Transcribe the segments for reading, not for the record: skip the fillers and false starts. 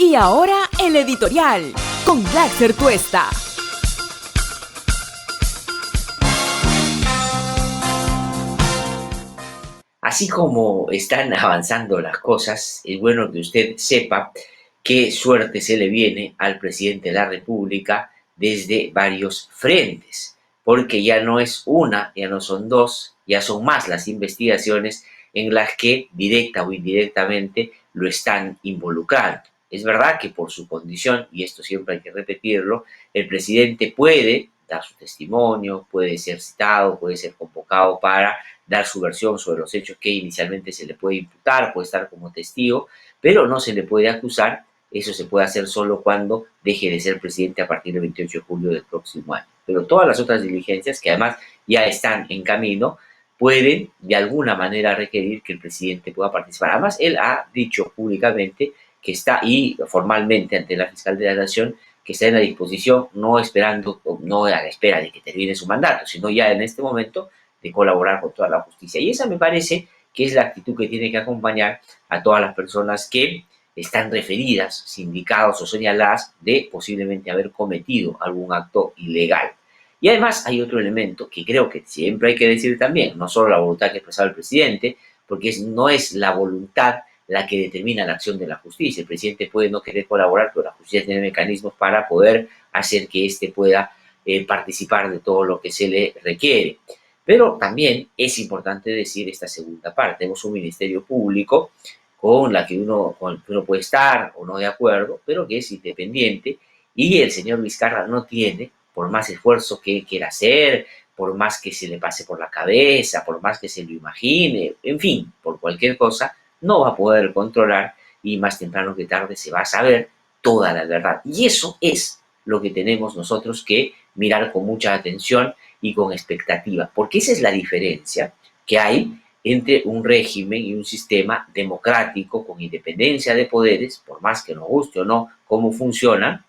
Y ahora el editorial con Glaxer Tuesta. Así como están avanzando las cosas, es bueno que usted sepa qué suerte se le viene al presidente de la República desde varios frentes, porque ya no es una, ya no son dos, ya son más las investigaciones en las que directa o indirectamente lo están involucrando. Es verdad que por su condición, y esto siempre hay que repetirlo, el presidente puede dar su testimonio, puede ser citado, puede ser convocado para dar su versión sobre los hechos que inicialmente se le puede imputar, puede estar como testigo, pero no se le puede acusar. Eso se puede hacer solo cuando deje de ser presidente a partir del 28 de julio del próximo año. Pero todas las otras diligencias, que además ya están en camino, pueden de alguna manera requerir que el presidente pueda participar. Además, él ha dicho públicamente que está, y formalmente ante la fiscal de la Nación, que está en la disposición, no esperando, no a la espera de que termine su mandato, sino ya en este momento de colaborar con toda la justicia. Y esa me parece que es la actitud que tiene que acompañar a todas las personas que están referidas, sindicados o señaladas de posiblemente haber cometido algún acto ilegal. Y además hay otro elemento que creo que siempre hay que decir también, no solo la voluntad que ha expresado el presidente, porque no es la voluntad la que determina la acción de la justicia. El presidente puede no querer colaborar, pero la justicia tiene mecanismos para poder hacer que éste pueda participar de todo lo que se le requiere. Pero también es importante decir esta segunda parte. Tenemos un ministerio público con el que uno puede estar o no de acuerdo, pero que es independiente, y el señor Vizcarra no tiene, por más esfuerzo que quiera hacer, por más que se le pase por la cabeza, por más que se lo imagine, en fin, por cualquier cosa, no va a poder controlar, y más temprano que tarde se va a saber toda la verdad. Y eso es lo que tenemos nosotros que mirar con mucha atención y con expectativa, porque esa es la diferencia que hay entre un régimen y un sistema democrático con independencia de poderes, por más que nos guste o no cómo funciona.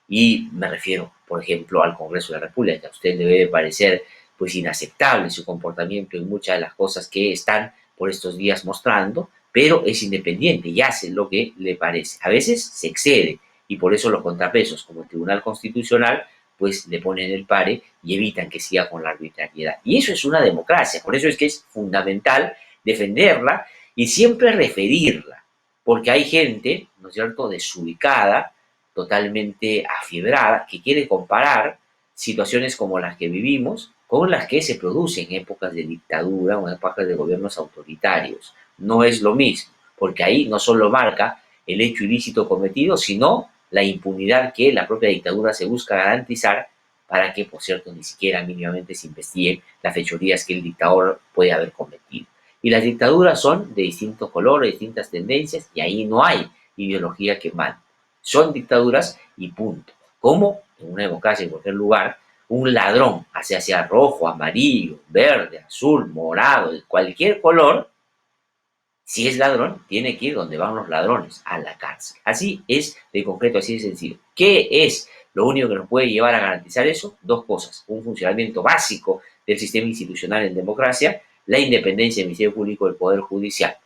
Y me refiero, por ejemplo, al Congreso de la República, que a usted le debe parecer pues inaceptable su comportamiento en muchas de las cosas que están por estos días mostrando, pero es independiente y hace lo que le parece. A veces se excede, y por eso los contrapesos, como el Tribunal Constitucional, pues le ponen el pare y evitan que siga con la arbitrariedad. Y eso es una democracia, por eso es que es fundamental defenderla y siempre referirla, porque hay gente, ¿no es cierto?, desubicada, totalmente afiebrada, que quiere comparar situaciones como las que vivimos con las que se producen en épocas de dictadura o en épocas de gobiernos autoritarios. No es lo mismo, porque ahí no solo marca el hecho ilícito cometido, sino la impunidad que la propia dictadura se busca garantizar para que, por cierto, ni siquiera mínimamente se investiguen las fechorías que el dictador puede haber cometido. Y las dictaduras son de distintos colores, distintas tendencias, y ahí no hay ideología que mande. Son dictaduras y punto. Como en una democracia, en cualquier lugar, un ladrón, sea rojo, amarillo, verde, azul, morado, de cualquier color, si es ladrón, tiene que ir donde van los ladrones, a la cárcel. Así es de concreto, así de sencillo. ¿Qué es lo único que nos puede llevar a garantizar eso? Dos cosas: un funcionamiento básico del sistema institucional en democracia, la independencia del Ministerio Público del Poder Judicial.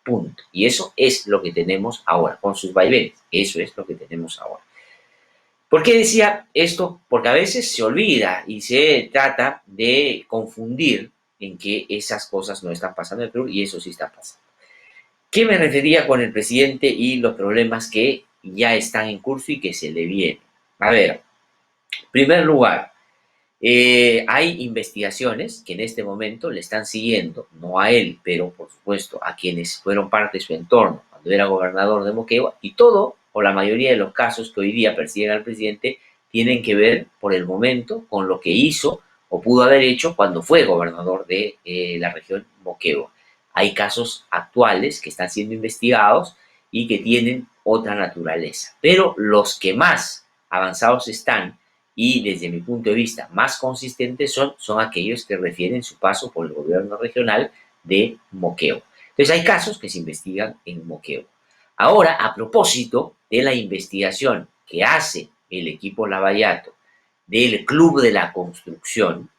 Punto. Y eso es lo que tenemos ahora, con sus vaivenes. Eso es lo que tenemos ahora. ¿Por qué decía esto? Porque a veces se olvida y se trata de confundir en que esas cosas no están pasando en el Perú y eso sí está pasando. ¿Qué me refería con el presidente y los problemas que ya están en curso y que se le vienen? A ver, en primer lugar, hay investigaciones que en este momento le están siguiendo, no a él, pero por supuesto a quienes fueron parte de su entorno cuando era gobernador de Moquegua, y todo o la mayoría de los casos que hoy día persiguen al presidente tienen que ver por el momento con lo que hizo o pudo haber hecho cuando fue gobernador de la región Moquegua. Hay casos actuales que están siendo investigados y que tienen otra naturaleza, pero los que más avanzados están y desde mi punto de vista más consistentes son aquellos que refieren su paso por el gobierno regional de Moquegua. Entonces hay casos que se investigan en Moquegua. Ahora, a propósito de la investigación que hace el equipo Lavallato del Club de la Construcción,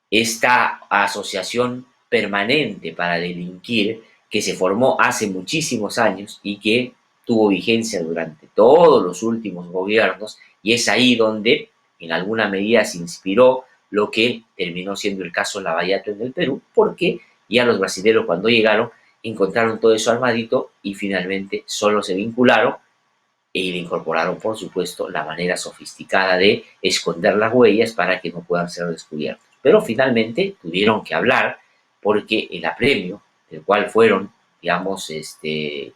esta asociación permanente para delinquir que se formó hace muchísimos años y que tuvo vigencia durante todos los últimos gobiernos y es ahí donde en alguna medida se inspiró lo que terminó siendo el caso Lavallato en el Perú, porque ya los brasileños cuando llegaron encontraron todo eso armadito y finalmente solo se vincularon y le incorporaron, por supuesto, la manera sofisticada de esconder las huellas para que no puedan ser descubiertos. Pero finalmente tuvieron que hablar porque el apremio del cual fueron, digamos,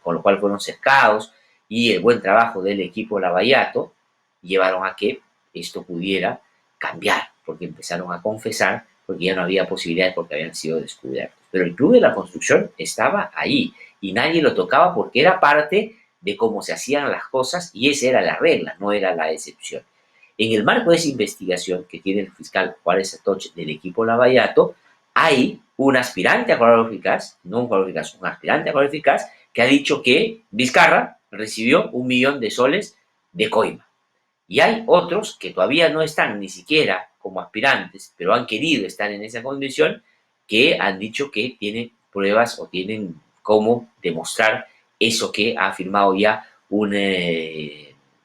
con lo cual fueron cercados y el buen trabajo del equipo Lavallato llevaron a que esto pudiera cambiar, porque empezaron a confesar, porque ya no había posibilidades porque habían sido descubiertos. Pero el Club de la Construcción estaba ahí y nadie lo tocaba porque era parte de cómo se hacían las cosas y esa era la regla, no era la excepción. En el marco de esa investigación que tiene el fiscal Juárez Atoche del equipo Lavallato, hay un aspirante a cuadro eficaz, no un cuadro eficaz, un aspirante a cuadro eficaz que ha dicho que Vizcarra recibió 1 millón de soles de coima. Y hay otros que todavía no están ni siquiera como aspirantes, pero han querido estar en esa condición, que han dicho que tienen pruebas o tienen cómo demostrar eso que ha afirmado ya un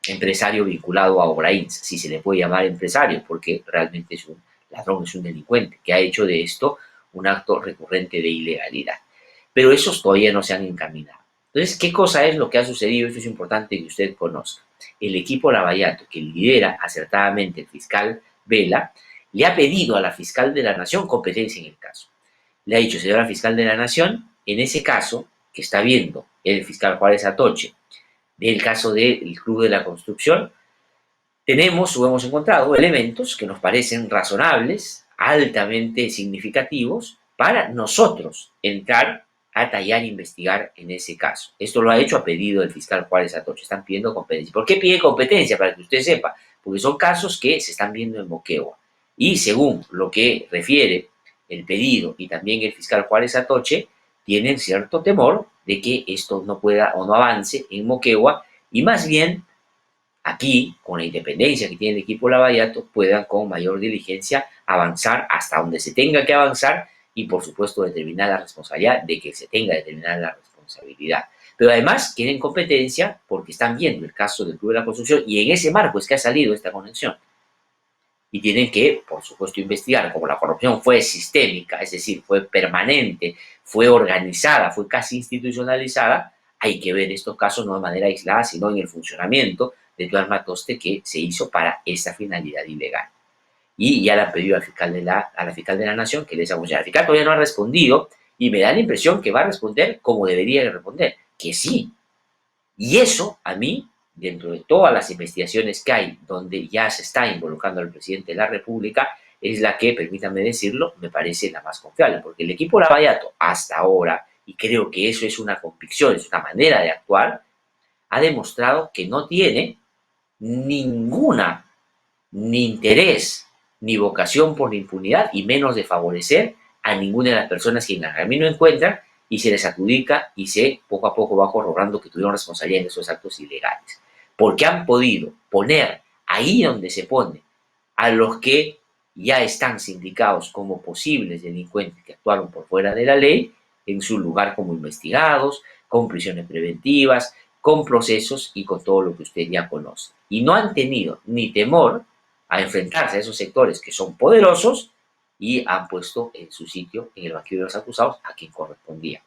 empresario vinculado a Obrains, si se le puede llamar empresario, porque realmente es un ladrón, es un delincuente, que ha hecho de esto un acto recurrente de ilegalidad. Pero esos todavía no se han encaminado. Entonces, ¿qué cosa es lo que ha sucedido? Esto es importante que usted conozca. El equipo Lavallato, que lidera acertadamente el fiscal Vela, le ha pedido a la fiscal de la Nación competencia en el caso. Le ha dicho, señora fiscal de la Nación, en ese caso que está viendo el fiscal Juárez Atoche, del caso del Club de la Construcción, tenemos o hemos encontrado elementos que nos parecen razonables, altamente significativos, para nosotros entrar a tallar e investigar en ese caso. Esto lo ha hecho a pedido del fiscal Juárez Atoche. Están pidiendo competencia. ¿Por qué pide competencia? Para que usted sepa. Porque son casos que se están viendo en Moquegua. Y según lo que refiere el pedido y también el fiscal Juárez Atoche, tienen cierto temor de que esto no pueda o no avance en Moquegua y más bien aquí, con la independencia que tiene el equipo Lavallato, puedan con mayor diligencia avanzar hasta donde se tenga que avanzar y, por supuesto, determinar la responsabilidad de que se tenga determinada la responsabilidad. Pero además quieren competencia porque están viendo el caso del Club de la Construcción y en ese marco es que ha salido esta conexión. Y tienen que, por supuesto, investigar. Como la corrupción fue sistémica, es decir, fue permanente, fue organizada, fue casi institucionalizada, hay que ver estos casos no de manera aislada, sino en el funcionamiento de todo el armatoste que se hizo para esa finalidad ilegal. Y ya le han pedido al fiscal a la fiscal de la Nación que les haga funcionar. El fiscal todavía no ha respondido y me da la impresión que va a responder como debería responder, que sí. Y eso, a mí, dentro de todas las investigaciones que hay donde ya se está involucrando al presidente de la República, es la que, permítanme decirlo, me parece la más confiable, porque el equipo Lavallato, hasta ahora, y creo que eso es una convicción, es una manera de actuar, ha demostrado que no tiene ninguna, ni interés, ni vocación por la impunidad, y menos de favorecer a ninguna de las personas que en el camino encuentran y se les adjudica y se poco a poco va corroborando que tuvieron responsabilidad en esos actos ilegales. Porque han podido poner ahí donde se pone a los que ya están sindicados como posibles delincuentes que actuaron por fuera de la ley, en su lugar como investigados, con prisiones preventivas, con procesos y con todo lo que usted ya conoce. Y no han tenido ni temor a enfrentarse a esos sectores que son poderosos y han puesto en su sitio, en el banquillo de los acusados, a quien correspondía.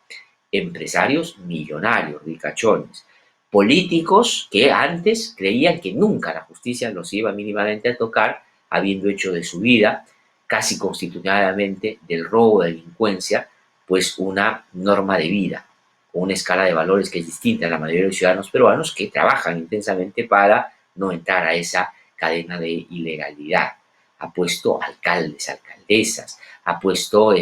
Empresarios millonarios, ricachones, políticos que antes creían que nunca la justicia los iba mínimamente a tocar, habiendo hecho de su vida, casi constitucionalmente, del robo de delincuencia, pues una norma de vida, con una escala de valores que es distinta a la mayoría de los ciudadanos peruanos que trabajan intensamente para no entrar a esa cadena de ilegalidad. Ha puesto alcaldes, alcaldesas, ha puesto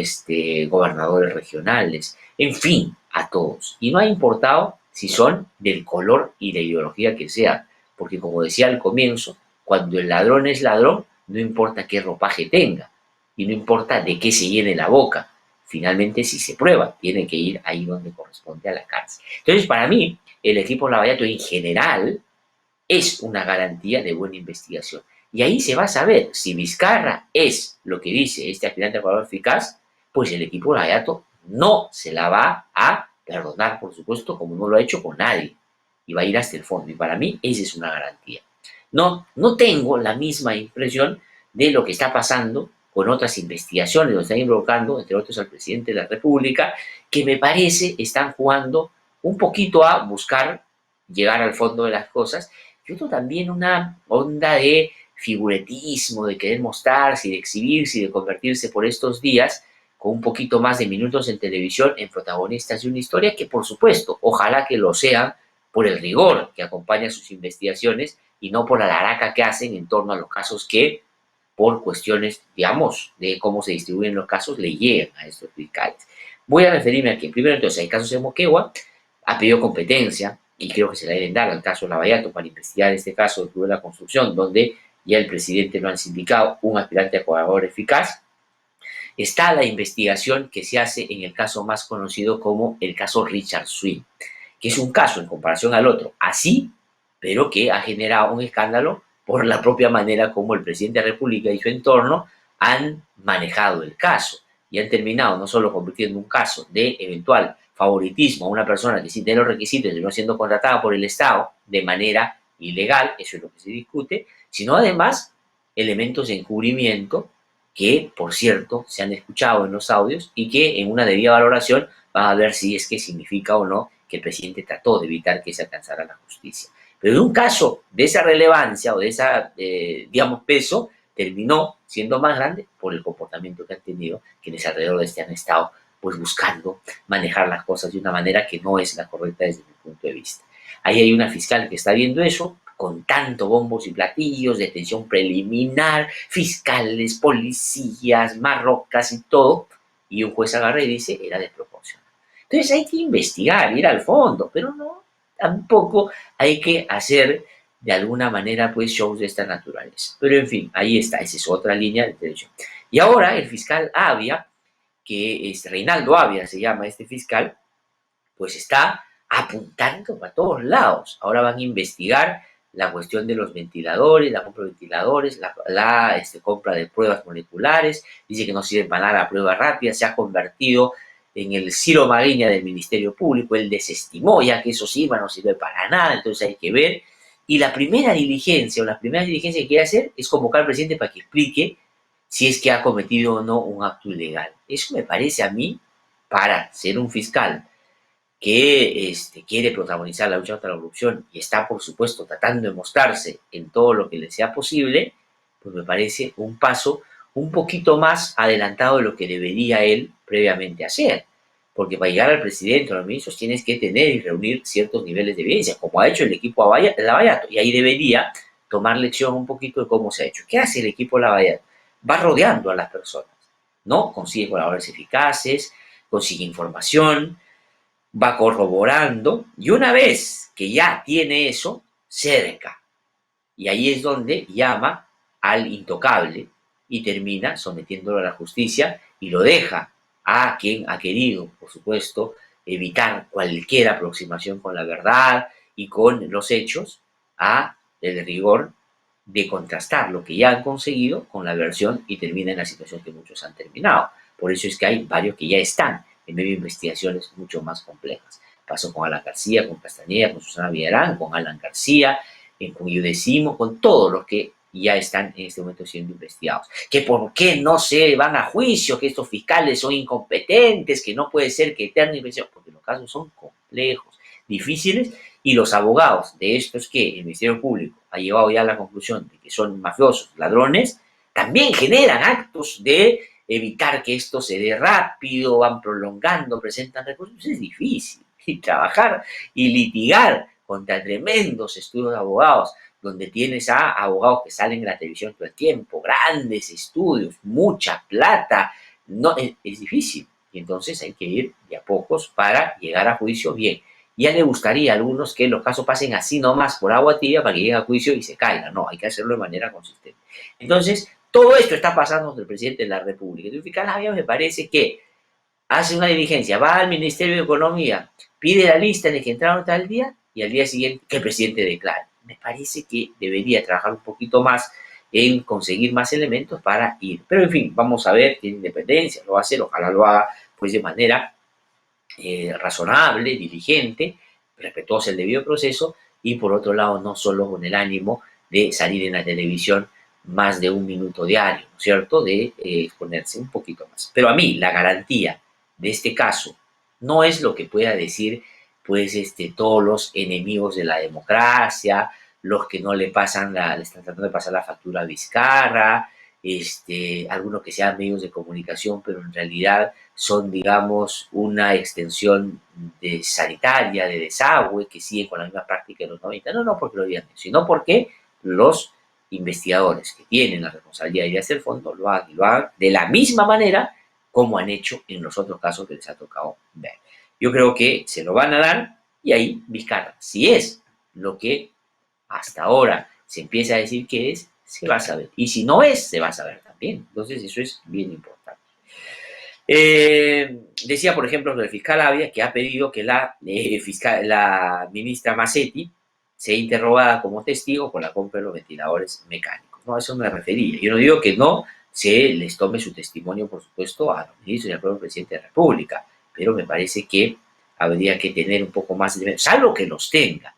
gobernadores regionales, en fin, a todos. Y no ha importado si son del color y la ideología que sea, porque como decía al comienzo, cuando el ladrón es ladrón, no importa qué ropaje tenga y no importa de qué se llene la boca. Finalmente, si se prueba, tiene que ir ahí donde corresponde a la cárcel. Entonces, para mí, el equipo Lavallato en general es una garantía de buena investigación. Y ahí se va a saber si Vizcarra es lo que dice este aspirante a cuadro eficaz, pues el equipo Lavallato no se la va a perdonar, por supuesto, como no lo ha hecho con nadie. y va a ir hasta el fondo. Y para mí esa es una garantía. No tengo la misma impresión de lo que está pasando con otras investigaciones, lo están invocando, entre otros al presidente de la República, que me parece están jugando un poquito a buscar llegar al fondo de las cosas, y otro también una onda de figuretismo, de querer mostrarse y de exhibirse y de convertirse por estos días con un poquito más de minutos en televisión en protagonistas de una historia que, por supuesto, ojalá que lo sean por el rigor que acompaña sus investigaciones y no por la laraca que hacen en torno a los casos que, por cuestiones, digamos, de cómo se distribuyen los casos, le llegan a estos fiscales. Voy a referirme aquí. Primero, entonces, el caso de Moquegua ha pedido competencia, y creo que se la deben dar al caso Lavallato para investigar este caso del Club de la Construcción, donde ya el presidente lo han sindicado un aspirante a colaborador eficaz. Está la investigación que se hace en el caso más conocido como el caso Richard Swing, que es un caso en comparación al otro, así, pero que ha generado un escándalo por la propia manera como el presidente de la República y su entorno han manejado el caso y han terminado no solo convirtiendo un caso de eventual favoritismo a una persona que sí tiene los requisitos de no siendo contratada por el Estado de manera ilegal, eso es lo que se discute, sino además elementos de encubrimiento que, por cierto, se han escuchado en los audios y que en una debida valoración van a ver si es que significa o no que el presidente trató de evitar que se alcanzara la justicia. Pero en un caso de esa relevancia o de esa, digamos, peso, terminó siendo más grande por el comportamiento que han tenido quienes alrededor de este han estado pues buscando manejar las cosas de una manera que no es la correcta desde mi punto de vista. Ahí hay una fiscal que está viendo eso, con tanto bombos y platillos, detención preliminar, fiscales, policías, marrocas y todo, y un juez agarra y dice, era desproporcionado. Entonces hay que investigar, ir al fondo, pero no, tampoco hay que hacer de alguna manera pues shows de esta naturaleza. Pero en fin, ahí está, esa es otra línea de detención. Y ahora el fiscal Avia, que es Reinaldo Avia, se llama este fiscal, pues está apuntando para todos lados. Ahora van a investigar la cuestión de los ventiladores, la compra de ventiladores, la compra de pruebas moleculares, dice que no sirve para nada la prueba rápida, se ha convertido en el Ciro Mariña del Ministerio Público, él desestimó ya que eso sí, no sirve para nada, entonces hay que ver. Y la primera diligencia o las primeras diligencias que quiere hacer es convocar al presidente para que explique si es que ha cometido o no un acto ilegal. Eso me parece a mí, para ser un fiscal que quiere protagonizar la lucha contra la corrupción y está, por supuesto, tratando de mostrarse en todo lo que le sea posible, pues me parece un paso un poquito más adelantado de lo que debería él previamente hacer. Porque para llegar al presidente o a los ministros tienes que tener y reunir ciertos niveles de evidencia, como ha hecho el equipo Lavallato, y ahí debería tomar lección un poquito de cómo se ha hecho. ¿Qué hace el equipo Lavallato? Va rodeando a las personas, ¿no? Consigue colaboradores eficaces, consigue información, va corroborando y una vez que ya tiene eso, cerca. Y ahí es donde llama al intocable y termina sometiéndolo a la justicia y lo deja a quien ha querido, por supuesto, evitar cualquier aproximación con la verdad y con los hechos, a el rigor de contrastar lo que ya han conseguido con la versión y termina en la situación que muchos han terminado. Por eso es que hay varios que ya están en medio de investigaciones mucho más complejas. Pasó con Alan García, con Castañeda, con Susana Villarán, con Alan García, con Iudecimo, con todos los que ya están en este momento siendo investigados. Que por qué no se van a juicio, que estos fiscales son incompetentes, que no puede ser que eterna investigación, porque los casos son complejos, difíciles, y los abogados de estos que el Ministerio Público ha llevado ya a la conclusión de que son mafiosos, ladrones, también generan actos de evitar que esto se dé rápido, van prolongando, presentan recursos, es difícil. Y trabajar y litigar contra tremendos estudios de abogados, donde tienes a abogados que salen en la televisión todo el tiempo, grandes estudios, mucha plata, no, es difícil. Y entonces hay que ir de a pocos para llegar a juicio bien. Ya le gustaría a algunos que los casos pasen así nomás por agua tibia para que llegue a juicio y se caiga. No, hay que hacerlo de manera consistente. Entonces, todo esto está pasando entre el presidente de la República. Entonces, fiscal Avia me parece que hace una diligencia, va al Ministerio de Economía, pide la lista de que entraron tal día y al día siguiente que el presidente declare. Me parece que debería trabajar un poquito más en conseguir más elementos para ir. Pero en fin, vamos a ver, tiene independencia, lo va a hacer, ojalá lo haga pues de manera razonable, diligente, respetuosa el debido proceso, y por otro lado no solo con el ánimo de salir en la televisión más de un minuto diario, ¿no es cierto?, de exponerse un poquito más. Pero a mí la garantía de este caso no es lo que pueda decir pues todos los enemigos de la democracia, los que no le pasan le están tratando de pasar la factura a Vizcarra, algunos que sean medios de comunicación, pero en realidad son, digamos, una extensión sanitaria, de desagüe, que siguen con la misma práctica de los 90. No, no porque lo digan, sino porque los investigadores que tienen la responsabilidad de hacer el fondo lo hagan de la misma manera como han hecho en los otros casos que les ha tocado ver. Yo creo que se lo van a dar, y ahí Vizcarra, si es lo que hasta ahora se empieza a decir que es, se va a saber. Y si no es, se va a saber también. Entonces eso es bien importante. Decía, por ejemplo, el fiscal Avia, que ha pedido que la ministra Massetti sea interrogada como testigo con la compra de los ventiladores mecánicos. No, a eso me refería. Yo no digo que no se les tome su testimonio, por supuesto, a los ministros y al propio presidente de la República, pero me parece que habría que tener un poco más de... salvo que los tenga,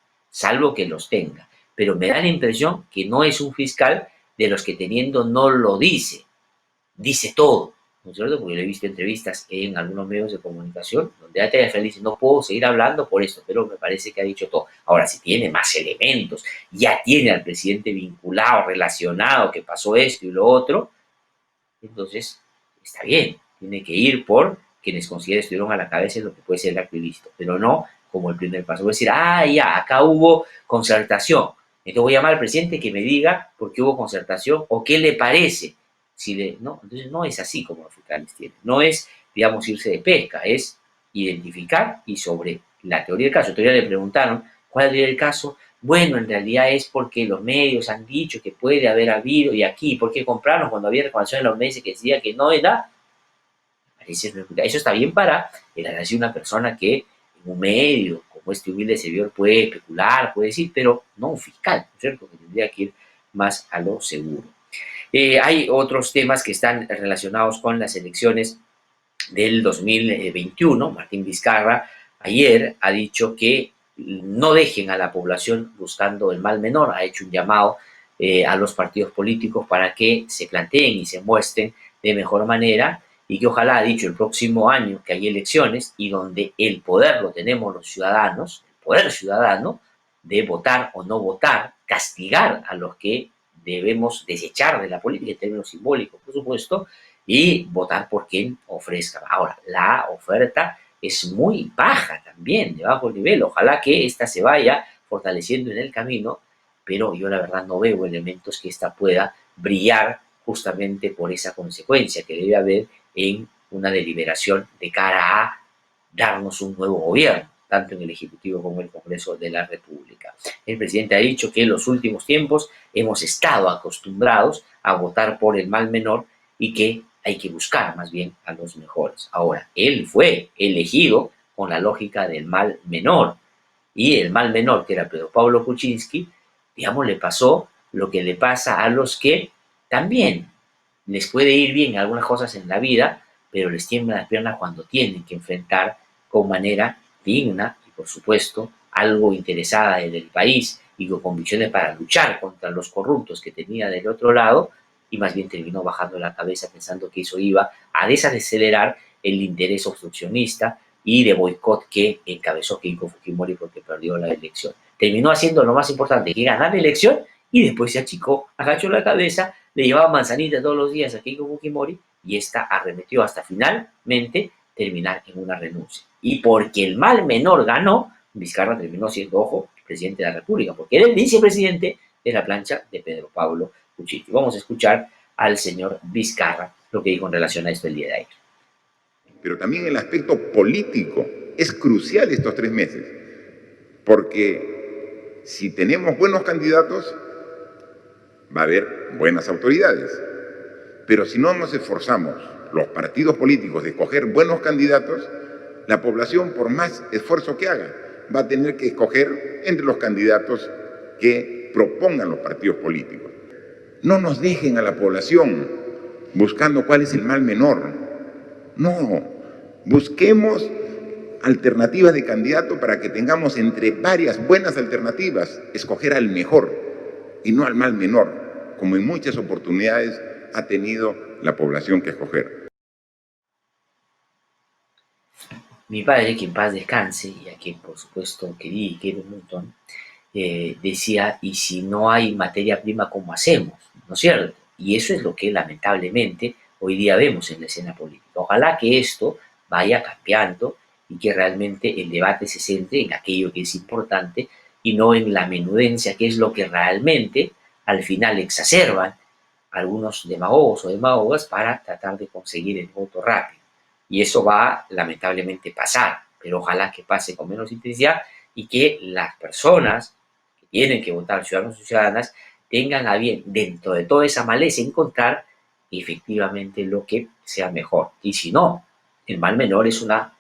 pero me da la impresión que no es un fiscal de los que teniendo no lo dice todo, ¿no es cierto? Porque yo he visto entrevistas en algunos medios de comunicación donde ATF dice, no puedo seguir hablando por esto, pero me parece que ha dicho todo. Ahora, si tiene más elementos, ya tiene al presidente vinculado, relacionado, que pasó esto y lo otro, entonces está bien, tiene que ir por quienes considera estuvieron a la cabeza de lo que puede ser el acto ilícito, pero no como el primer paso. Voy a decir, ya, acá hubo concertación, entonces voy a llamar al presidente que me diga por qué hubo concertación o qué le parece. No, entonces no es así como los fiscales tienen. No es, digamos, irse de pesca, es identificar y sobre la teoría del caso. Todavía le preguntaron, ¿cuál es la teoría del caso? Bueno, en realidad es porque los medios han dicho que puede haber habido, y aquí, ¿por qué compraron cuando había reclamación en los medios que decía que no era? Eso está bien para el análisis de una persona que en un medio como este humilde servidor puede especular, puede decir, pero no un fiscal, ¿no es cierto?, que tendría que ir más a lo seguro. Hay otros temas que están relacionados con las elecciones del 2021. Martín Vizcarra ayer ha dicho que no dejen a la población buscando el mal menor, ha hecho un llamado a los partidos políticos para que se planteen y se muestren de mejor manera, y que ojalá, ha dicho, el próximo año que hay elecciones y donde el poder lo tenemos los ciudadanos, el poder ciudadano de votar o no votar, castigar a los que debemos desechar de la política en términos simbólicos, por supuesto, y votar por quien ofrezca. Ahora, la oferta es muy baja también, de bajo nivel. Ojalá que esta se vaya fortaleciendo en el camino, pero yo la verdad no veo elementos que esta pueda brillar justamente por esa consecuencia que debe haber en una deliberación de cara a darnos un nuevo gobierno, tanto en el Ejecutivo como en el Congreso de la República. El presidente ha dicho que en los últimos tiempos hemos estado acostumbrados a votar por el mal menor y que hay que buscar más bien a los mejores. Ahora, él fue elegido con la lógica del mal menor, y el mal menor, que era Pedro Pablo Kuczynski, digamos, le pasó lo que le pasa a los que también les puede ir bien algunas cosas en la vida, pero les tiemblan las piernas cuando tienen que enfrentar con manera digna y, por supuesto, algo interesada en el país y con convicciones para luchar contra los corruptos que tenía del otro lado, y más bien terminó bajando la cabeza pensando que eso iba a desacelerar el interés obstruccionista y de boicot que encabezó Keiko Fujimori porque perdió la elección. Terminó haciendo lo más importante, que ganar la elección, y después se achicó, agachó la cabeza, le llevaba manzanitas todos los días a Keiko Fujimori, y esta arremetió hasta finalmente terminar en una renuncia. Y porque el mal menor ganó, Vizcarra terminó siendo, ojo, presidente de la República, porque era el vicepresidente de la plancha de Pedro Pablo Kuczynski. Vamos a escuchar al señor Vizcarra lo que dijo en relación a esto el día de ayer. Pero también el aspecto político es crucial estos 3 meses, porque si tenemos buenos candidatos, va a haber buenas autoridades. Pero si no nos esforzamos, los partidos políticos, de escoger buenos candidatos, la población, por más esfuerzo que haga, va a tener que escoger entre los candidatos que propongan los partidos políticos. No nos dejen a la población buscando cuál es el mal menor. No, busquemos alternativas de candidato para que tengamos entre varias buenas alternativas, escoger al mejor y no al mal menor, como en muchas oportunidades ha tenido la población que escoger. Mi padre, que en paz descanse, y a quien por supuesto quería y quiero un montón, decía, y si no hay materia prima, ¿cómo hacemos? ¿No es cierto? Y eso es lo que lamentablemente hoy día vemos en la escena política. Ojalá que esto vaya cambiando y que realmente el debate se centre en aquello que es importante y no en la menudencia, que es lo que realmente al final exacerban algunos demagogos o demagogas para tratar de conseguir el voto rápido. Y eso va a lamentablemente pasar, pero ojalá que pase con menos intensidad y que las personas que tienen que votar, ciudadanos y ciudadanas, tengan a bien, dentro de toda esa maleza, encontrar efectivamente lo que sea mejor. Y si no, el mal menor es una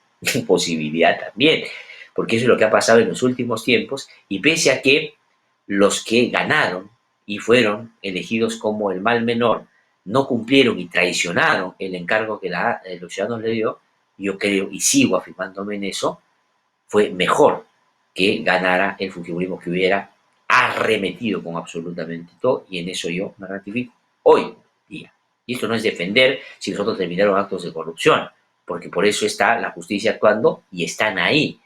posibilidad también, porque eso es lo que ha pasado en los últimos tiempos, y pese a que los que ganaron y fueron elegidos como el mal menor no cumplieron y traicionaron el encargo que los ciudadanos le dio, yo creo y sigo afirmándome en eso, fue mejor que ganara el fujimorismo, que hubiera arremetido con absolutamente todo, y en eso yo me ratifico hoy día. Y esto no es defender si nosotros terminaron actos de corrupción, porque por eso está la justicia actuando y están ahí,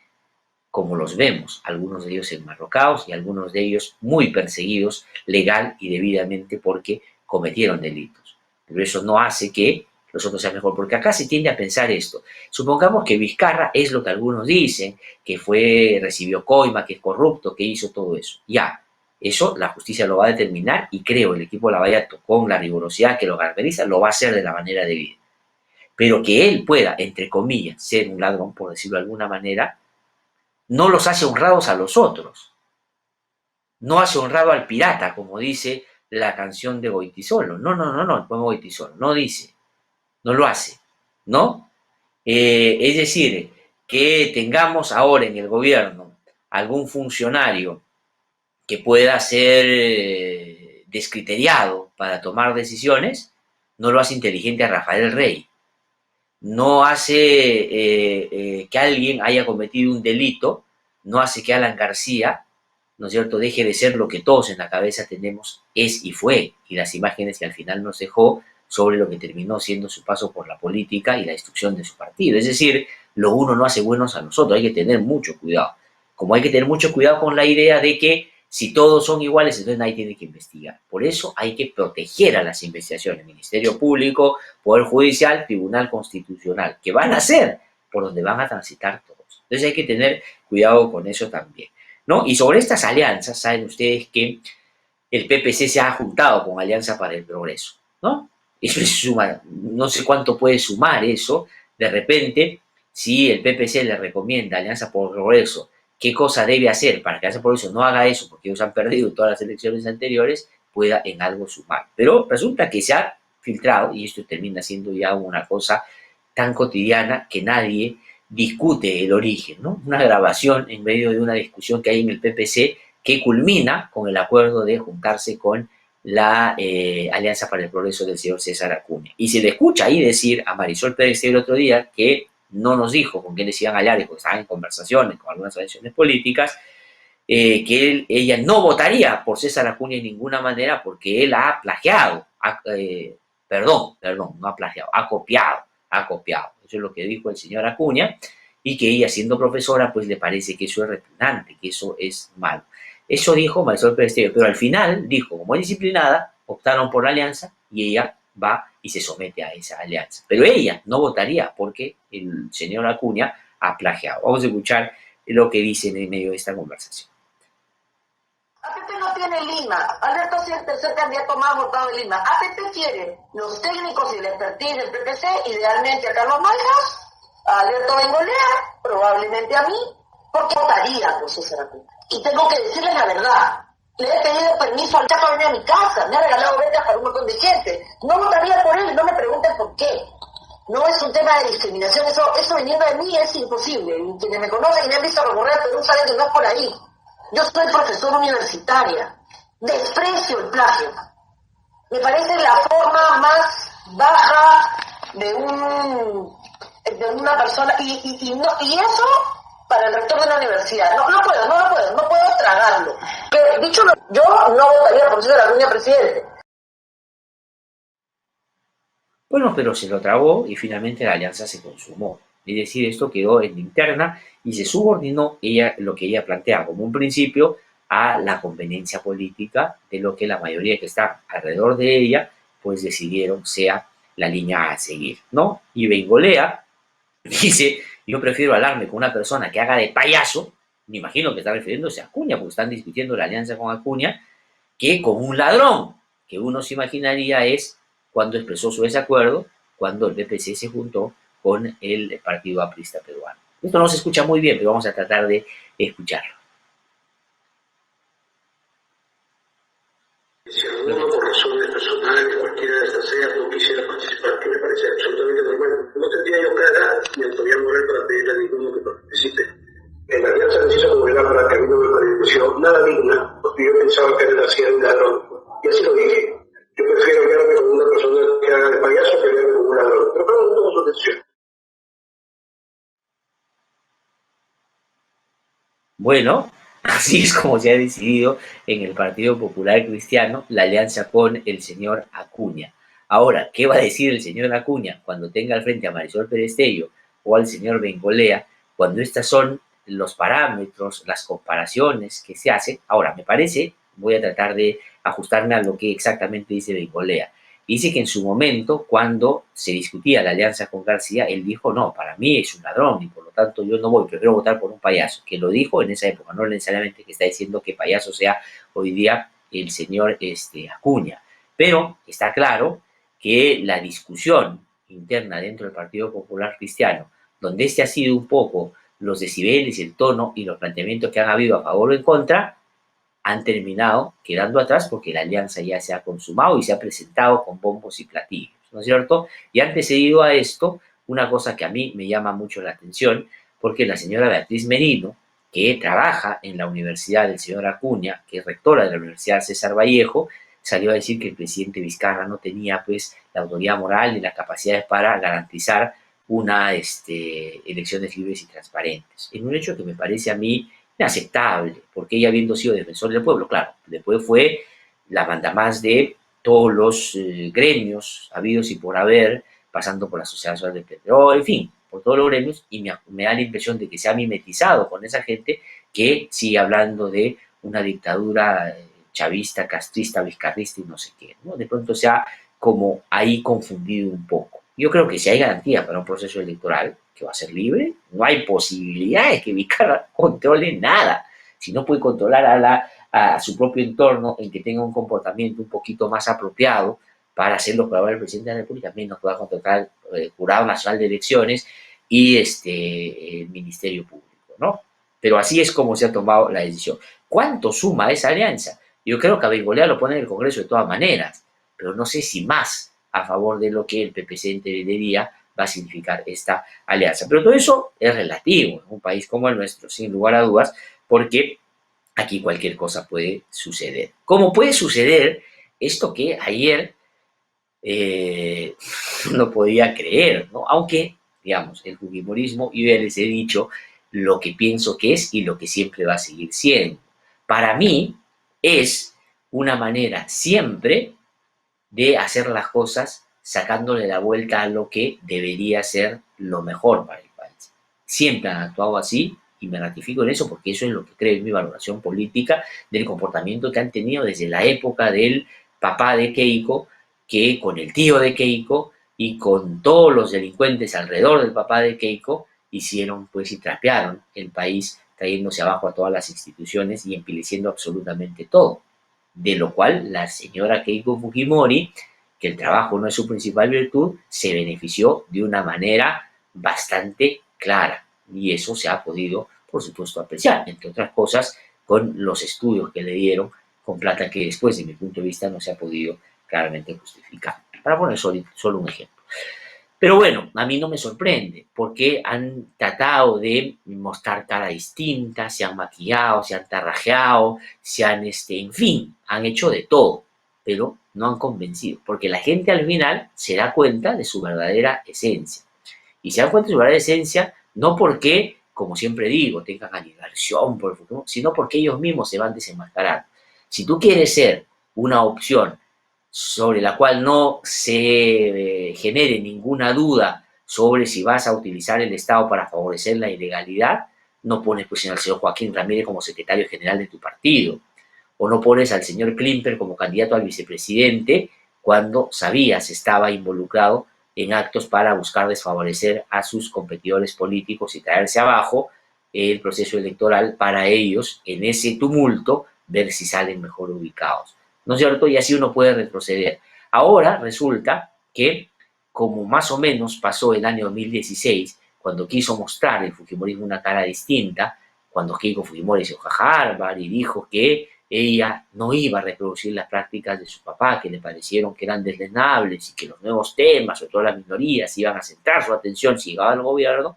como los vemos, algunos de ellos enmarrocados y algunos de ellos muy perseguidos legal y debidamente porque cometieron delitos. Pero eso no hace que los otros sean mejor, porque acá se tiende a pensar esto. Supongamos que Vizcarra es lo que algunos dicen, que recibió coima, que es corrupto, que hizo todo eso. Ya, eso la justicia lo va a determinar y creo el equipo Lavallato, con la rigurosidad que lo caracteriza, lo va a hacer de la manera debida. Pero que él pueda, entre comillas, ser un ladrón, por decirlo de alguna manera, no los hace honrados a los otros. No hace honrado al pirata, como dice la canción de Goytisolo. No, el poema Goytisolo. No dice, no lo hace, ¿no? Es decir, que tengamos ahora en el gobierno algún funcionario que pueda ser descriteriado para tomar decisiones, no lo hace inteligente a Rafael Rey. No hace que alguien haya cometido un delito, no hace que Alan García, ¿no es cierto?, deje de ser lo que todos en la cabeza tenemos, es y fue, y las imágenes que al final nos dejó sobre lo que terminó siendo su paso por la política y la destrucción de su partido. Es decir, lo uno no hace buenos a nosotros, hay que tener mucho cuidado. Como hay que tener mucho cuidado con la idea de que si todos son iguales, entonces nadie tiene que investigar. Por eso hay que proteger a las investigaciones, Ministerio Público, Poder Judicial, Tribunal Constitucional, que van a ser por donde van a transitar todos. Entonces hay que tener cuidado con eso también, ¿no? Y sobre estas alianzas, saben ustedes que el PPC se ha juntado con Alianza para el Progreso, ¿no? Eso es no sé cuánto puede sumar eso. De repente, si el PPC le recomienda a Alianza por el Progreso qué cosa debe hacer para que Alianza por eso no haga eso, porque ellos han perdido todas las elecciones anteriores, pueda en algo sumar. Pero resulta que se ha filtrado, y esto termina siendo ya una cosa tan cotidiana que nadie discute el origen, ¿no? Una grabación en medio de una discusión que hay en el PPC que culmina con el acuerdo de juntarse con la Alianza para el Progreso del señor César Acuña. Y se le escucha ahí decir a Marisol Pérez el otro día que no nos dijo con quiénes iban a hablar, porque estaban en conversaciones con algunas organizaciones políticas, que ella no votaría por César Acuña de ninguna manera porque él ha plagiado, no ha plagiado, ha copiado. Eso es lo que dijo el señor Acuña, y que ella, siendo profesora, pues le parece que eso es repugnante, que eso es malo. Eso dijo Marisol Pérez, pero al final dijo, como es disciplinada, optaron por la alianza y ella va y se somete a esa alianza. Pero ella no votaría porque el señor Acuña ha plagiado. Vamos a escuchar lo que dicen en medio de esta conversación. APP no tiene Lima. Alberto es el tercer candidato más votado de Lima. APP quiere los técnicos y el expertise del PPC, idealmente a Carlos Maljas, a Alberto Bengolea, probablemente a mí, porque votaría por César Acuña. Y tengo que decirles la verdad. Le he pedido permiso al Chaco a venir a mi casa, me ha regalado becas para un montón de gente. No votaría por él, no me pregunten por qué. No es un tema de discriminación, eso viniendo de mí es imposible. Y quienes me conocen y me han visto recorrer Perú saben que no es por ahí. Yo soy profesora universitaria. Desprecio el plagio. Me parece la forma más baja de un de una persona, y eso para el rector de la universidad. No puedo tragarlo. Que, dicho lo, yo no votaría por César Acuña presidente. Bueno, pero se lo tragó y finalmente la alianza se consumó. Es decir, esto quedó en la interna y se subordinó lo que ella planteaba como un principio a la conveniencia política de lo que la mayoría que está alrededor de ella pues decidieron sea la línea a seguir, ¿no? Y Bengolea dice, yo prefiero hablarme con una persona que haga de payaso, me imagino que está refiriéndose a Acuña, porque están discutiendo la alianza con Acuña, que con un ladrón, que uno se imaginaría es cuando expresó su desacuerdo, cuando el PPC se juntó con el Partido Aprista Peruano. Esto no se escucha muy bien, pero vamos a tratar de escucharlo. Si alguno por razones personales, cualquiera de estas seas, no quisiera participar, que me parece absolutamente normal, no tendría yo cara ni autoridad moral para pedirle a ninguno que participe. En la alianza que se hizo con el para que a mí no me pareció nada digna, porque yo pensaba que él hacía un ladrón. Y así lo dije. Yo prefiero hablarme con una persona que haga de payaso que hablarme con un ladrón. Pero cada uno toma su decisión. Bueno, así es como se ha decidido en el Partido Popular Cristiano la alianza con el señor Acuña. Ahora, ¿qué va a decir el señor Acuña cuando tenga al frente a Marisol Perestello o al señor Bengolea, cuando estos son los parámetros, las comparaciones que se hacen? Ahora, me parece, voy a tratar de ajustarme a lo que exactamente dice Bengolea. Dice que en su momento, cuando se discutía la alianza con García, él dijo, no, para mí es un ladrón y por lo tanto yo no voy, prefiero votar por un payaso, que lo dijo en esa época, no necesariamente que está diciendo que payaso sea hoy día el señor Acuña. Pero está claro que la discusión interna dentro del Partido Popular Cristiano, donde ha sido un poco los decibeles, el tono y los planteamientos que han habido a favor o en contra, han terminado quedando atrás porque la alianza ya se ha consumado y se ha presentado con bombos y platillos, ¿no es cierto? Y antecedido a esto, una cosa que a mí me llama mucho la atención, porque la señora Beatriz Merino, que trabaja en la Universidad del señor Acuña, que es rectora de la Universidad César Vallejo, salió a decir que el presidente Vizcarra no tenía pues la autoridad moral ni las capacidades para garantizar unas elecciones libres y transparentes. Es un hecho que me parece a mí inaceptable, porque ella habiendo sido defensor del pueblo, claro, después fue la mandamás de todos los gremios habidos y por haber, pasando por la Sociedad Nacional de Petróleo, en fin, por todos los gremios, y me da la impresión de que se ha mimetizado con esa gente que sigue hablando de una dictadura chavista, castrista, vizcarrista y no sé qué, ¿no? De pronto se ha como ahí confundido un poco. Yo creo que si hay garantía para un proceso electoral que va a ser libre, no hay posibilidad de que Vizcarra controle nada. Si no puede controlar a su propio entorno en que tenga un comportamiento un poquito más apropiado para hacerlo colaborar el presidente de la República, menos pueda controlar el Jurado Nacional de Elecciones y el Ministerio Público, ¿no? Pero así es como se ha tomado la decisión. ¿Cuánto suma esa alianza? Yo creo que a Bengolea lo pone en el Congreso de todas maneras, pero no sé si más a favor de lo que el PPC entendería va a significar esta alianza. Pero todo eso es relativo en un país como el nuestro, sin lugar a dudas, porque aquí cualquier cosa puede suceder. Como puede suceder esto que ayer no podía creer, ¿no? Aunque, digamos, el fujimorismo, yo ya les he dicho lo que pienso que es y lo que siempre va a seguir siendo. Para mí es una manera siempre de hacer las cosas sacándole la vuelta a lo que debería ser lo mejor para el país. Siempre han actuado así y me ratifico en eso porque eso es lo que creo en mi valoración política del comportamiento que han tenido desde la época del papá de Keiko, que con el tío de Keiko y con todos los delincuentes alrededor del papá de Keiko hicieron pues y trapearon el país trayéndose abajo a todas las instituciones y empileciendo absolutamente todo. De lo cual la señora Keiko Fujimori, que el trabajo no es su principal virtud, se benefició de una manera bastante clara. Y eso se ha podido, por supuesto, apreciar, entre otras cosas, con los estudios que le dieron con plata que después, de mi punto de vista, no se ha podido claramente justificar. Para poner solo un ejemplo. Pero bueno, a mí no me sorprende, porque han tratado de mostrar cara distinta, se han maquillado, se han tarrajeado, se han, en fin, han hecho de todo, pero no han convencido, porque la gente al final se da cuenta de su verdadera esencia. Y se dan cuenta de su verdadera esencia, no porque, como siempre digo, tengan animación por el futuro, sino porque ellos mismos se van desenmascarando. Si tú quieres ser una opción sobre la cual no se genere ninguna duda sobre si vas a utilizar el Estado para favorecer la ilegalidad, no pones pues al señor Joaquín Ramírez como secretario general de tu partido, o no pones al señor Klimper como candidato al vicepresidente cuando sabías estaba involucrado en actos para buscar desfavorecer a sus competidores políticos y traerse abajo el proceso electoral para ellos, en ese tumulto, ver si salen mejor ubicados. ¿No es cierto? Y así uno puede retroceder. Ahora resulta que, como más o menos pasó el año 2016, cuando quiso mostrar el fujimorismo una cara distinta, cuando Keiko Fujimori se fue a Harvard y dijo que ella no iba a reproducir las prácticas de su papá, que le parecieron que eran desdenables y que los nuevos temas, sobre todo las minorías, iban a centrar su atención si llegaba al gobierno,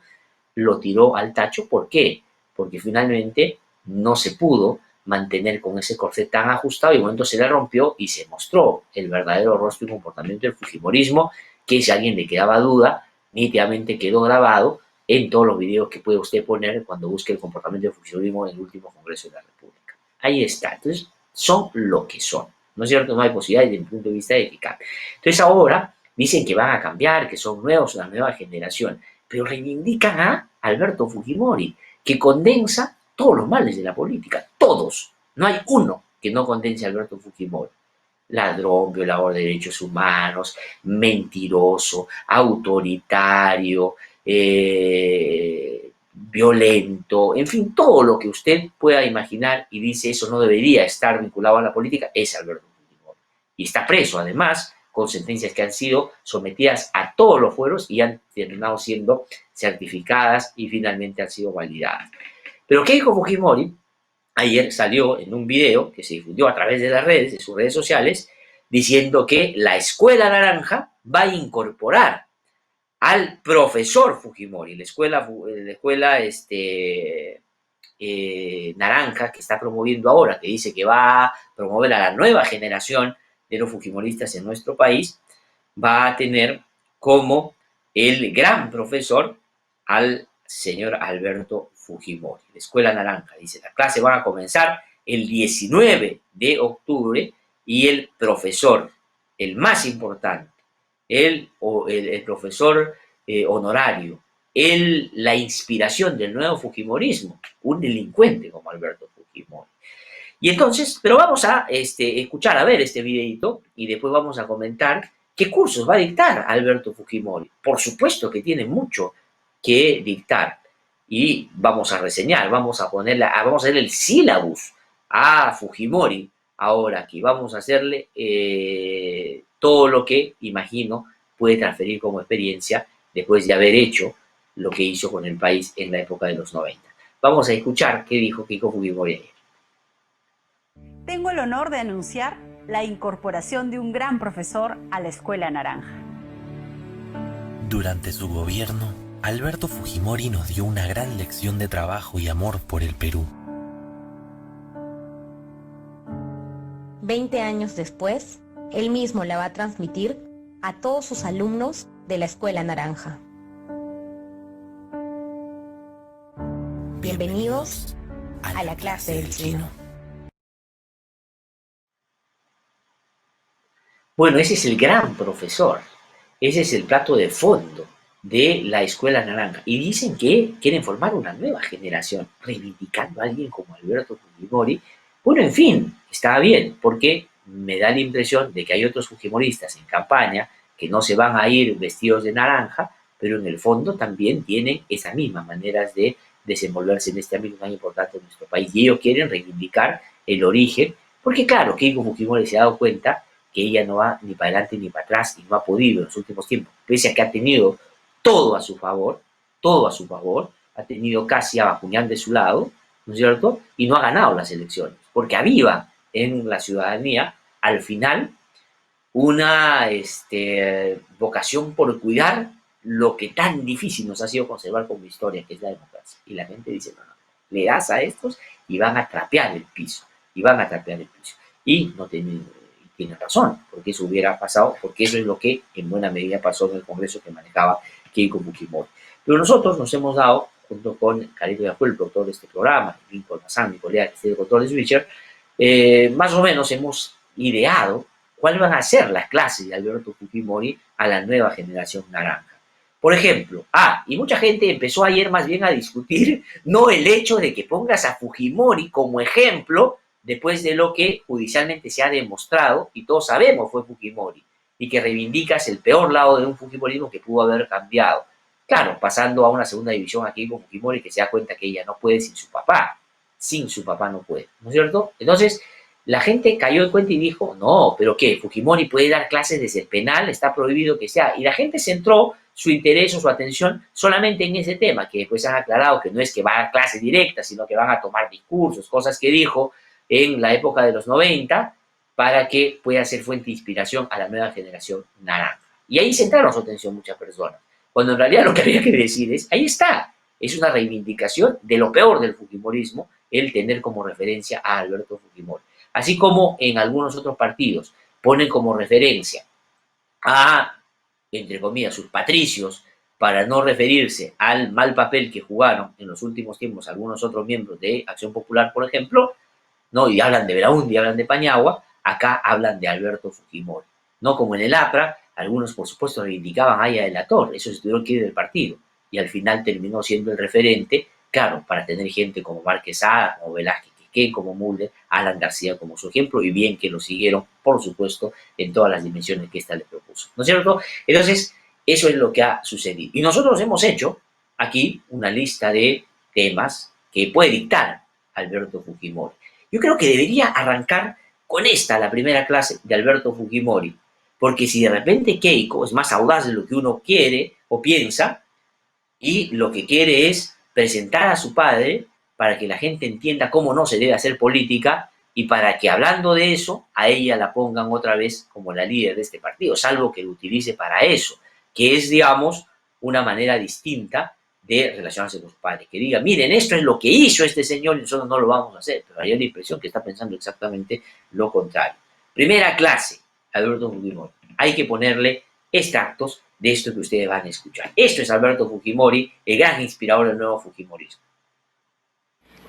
lo tiró al tacho. ¿Por qué? Porque finalmente no se pudo mantener con ese corset tan ajustado y en un momento se le rompió y se mostró el verdadero rostro y comportamiento del fujimorismo, que si a alguien le quedaba duda, nítidamente quedó grabado en todos los videos que puede usted poner cuando busque el comportamiento del fujimorismo en el último Congreso de la República. Ahí está. Entonces, son lo que son. ¿No es cierto? No hay posibilidad desde mi punto de vista de que cambie. Entonces, ahora dicen que van a cambiar, que son nuevos, una nueva generación, pero reivindican a Alberto Fujimori, que condensa todos los males de la política, todos. No hay uno que no condense a Alberto Fujimori. Ladrón, violador de derechos humanos, mentiroso, autoritario, violento, en fin, todo lo que usted pueda imaginar y dice eso no debería estar vinculado a la política, es Alberto Fujimori. Y está preso, además, con sentencias que han sido sometidas a todos los fueros y han terminado siendo certificadas y finalmente han sido validadas. Pero Keiko Fujimori ayer salió en un video que se difundió a través de las redes, de sus redes sociales, diciendo que la Escuela Naranja va a incorporar al profesor Fujimori, la escuela naranja que está promoviendo ahora, que dice que va a promover a la nueva generación de los fujimoristas en nuestro país, va a tener como el gran profesor al señor Alberto Fujimori. La Escuela Naranja, dice, la clase va a comenzar el 19 de octubre y el profesor, el más importante, el profesor honorario, la inspiración del nuevo fujimorismo, un delincuente como Alberto Fujimori. Y entonces, pero vamos a escuchar, a ver este videito y después vamos a comentar qué cursos va a dictar Alberto Fujimori. Por supuesto que tiene mucho que dictar y vamos a reseñar, vamos a hacer el sílabus a Fujimori ahora aquí, vamos a hacerle todo lo que imagino puede transferir como experiencia después de haber hecho lo que hizo con el país en la época de los 90. Vamos a escuchar qué dijo Keiko Fujimori ayer. Tengo el honor de anunciar la incorporación de un gran profesor a la Escuela Naranja. Durante su gobierno, Alberto Fujimori nos dio una gran lección de trabajo y amor por el Perú. 20 años después, él mismo la va a transmitir a todos sus alumnos de la Escuela Naranja. Bienvenidos a la clase del chino. Bueno, ese es el gran profesor, ese es el plato de fondo de la Escuela Naranja. Y dicen que quieren formar una nueva generación, reivindicando a alguien como Alberto Fujimori. Bueno, en fin, está bien, porque me da la impresión de que hay otros fujimoristas en campaña que no se van a ir vestidos de naranja, pero en el fondo también tienen esas mismas maneras de desenvolverse en este ámbito tan importante de nuestro país. Y ellos quieren reivindicar el origen, porque claro, Keiko Fujimori se ha dado cuenta que ella no va ni para adelante ni para atrás y no ha podido en los últimos tiempos, pese a que ha tenido todo a su favor, ha tenido casi a Bakuñán de su lado, ¿no es cierto? Y no ha ganado las elecciones, porque aviva en la ciudadanía, al final, una vocación por cuidar lo que tan difícil nos ha sido conservar como historia, que es la democracia. Y la gente dice, no, le das a estos y van a trapear el piso, Y no tiene razón, porque eso hubiera pasado, porque eso es lo que en buena medida pasó en el Congreso que manejaba Keiko Fujimori. Pero nosotros nos hemos dado, junto con Carito Yajul, el productor de este programa, Lincoln Mazán, mi colega que es el control de Switcher, más o menos hemos ideado cuáles van a ser las clases de Alberto Fujimori a la nueva generación naranja. Por ejemplo, y mucha gente empezó ayer más bien a discutir no el hecho de que pongas a Fujimori como ejemplo después de lo que judicialmente se ha demostrado, y todos sabemos fue Fujimori, y que reivindicas el peor lado de un fujimorismo que pudo haber cambiado. Claro, pasando a una segunda división aquí con Fujimori, que se da cuenta que ella no puede sin su papá. Sin su papá no puede, ¿no es cierto? Entonces, la gente cayó en cuenta y dijo, no, ¿pero qué? Fujimori puede dar clases desde el penal, está prohibido que sea. Y la gente centró su interés o su atención solamente en ese tema, que después han aclarado que no es que va a dar clases directas, sino que van a tomar discursos, cosas que dijo en la época de los 90, para que pueda ser fuente de inspiración a la nueva generación naranja. Y ahí centraron su atención muchas personas, cuando en realidad lo que había que decir es, ahí está, es una reivindicación de lo peor del fujimorismo, el tener como referencia a Alberto Fujimori. Así como en algunos otros partidos ponen como referencia a, entre comillas, sus patricios, para no referirse al mal papel que jugaron en los últimos tiempos algunos otros miembros de Acción Popular, por ejemplo, ¿no? Y hablan de Belaúnde, hablan de Paniagua, acá hablan de Alberto Fujimori. No como en el APRA, algunos por supuesto reivindicaban a Aya de la Torre, esos estuvieron que ir del partido, y al final terminó siendo el referente, claro, para tener gente como Márquez Saada, como Velázquez, que como Mulder, Alan García como su ejemplo, y bien que lo siguieron, por supuesto, en todas las dimensiones que ésta le propuso, ¿no es cierto? Entonces, eso es lo que ha sucedido. Y nosotros hemos hecho aquí una lista de temas que puede dictar Alberto Fujimori. Yo creo que debería arrancar con esta, la primera clase de Alberto Fujimori, porque si de repente Keiko es más audaz de lo que uno quiere o piensa, y lo que quiere es presentar a su padre para que la gente entienda cómo no se debe hacer política y para que, hablando de eso, a ella la pongan otra vez como la líder de este partido, salvo que lo utilice para eso, que es, digamos, una manera distinta de relacionarse con sus padres. Que diga, miren, esto es lo que hizo este señor y nosotros no lo vamos a hacer. Pero hay la impresión que está pensando exactamente lo contrario. Primera clase, Alberto Fujimori. Hay que ponerle extractos de esto que ustedes van a escuchar. Esto es Alberto Fujimori, el gran inspirador del nuevo fujimorismo.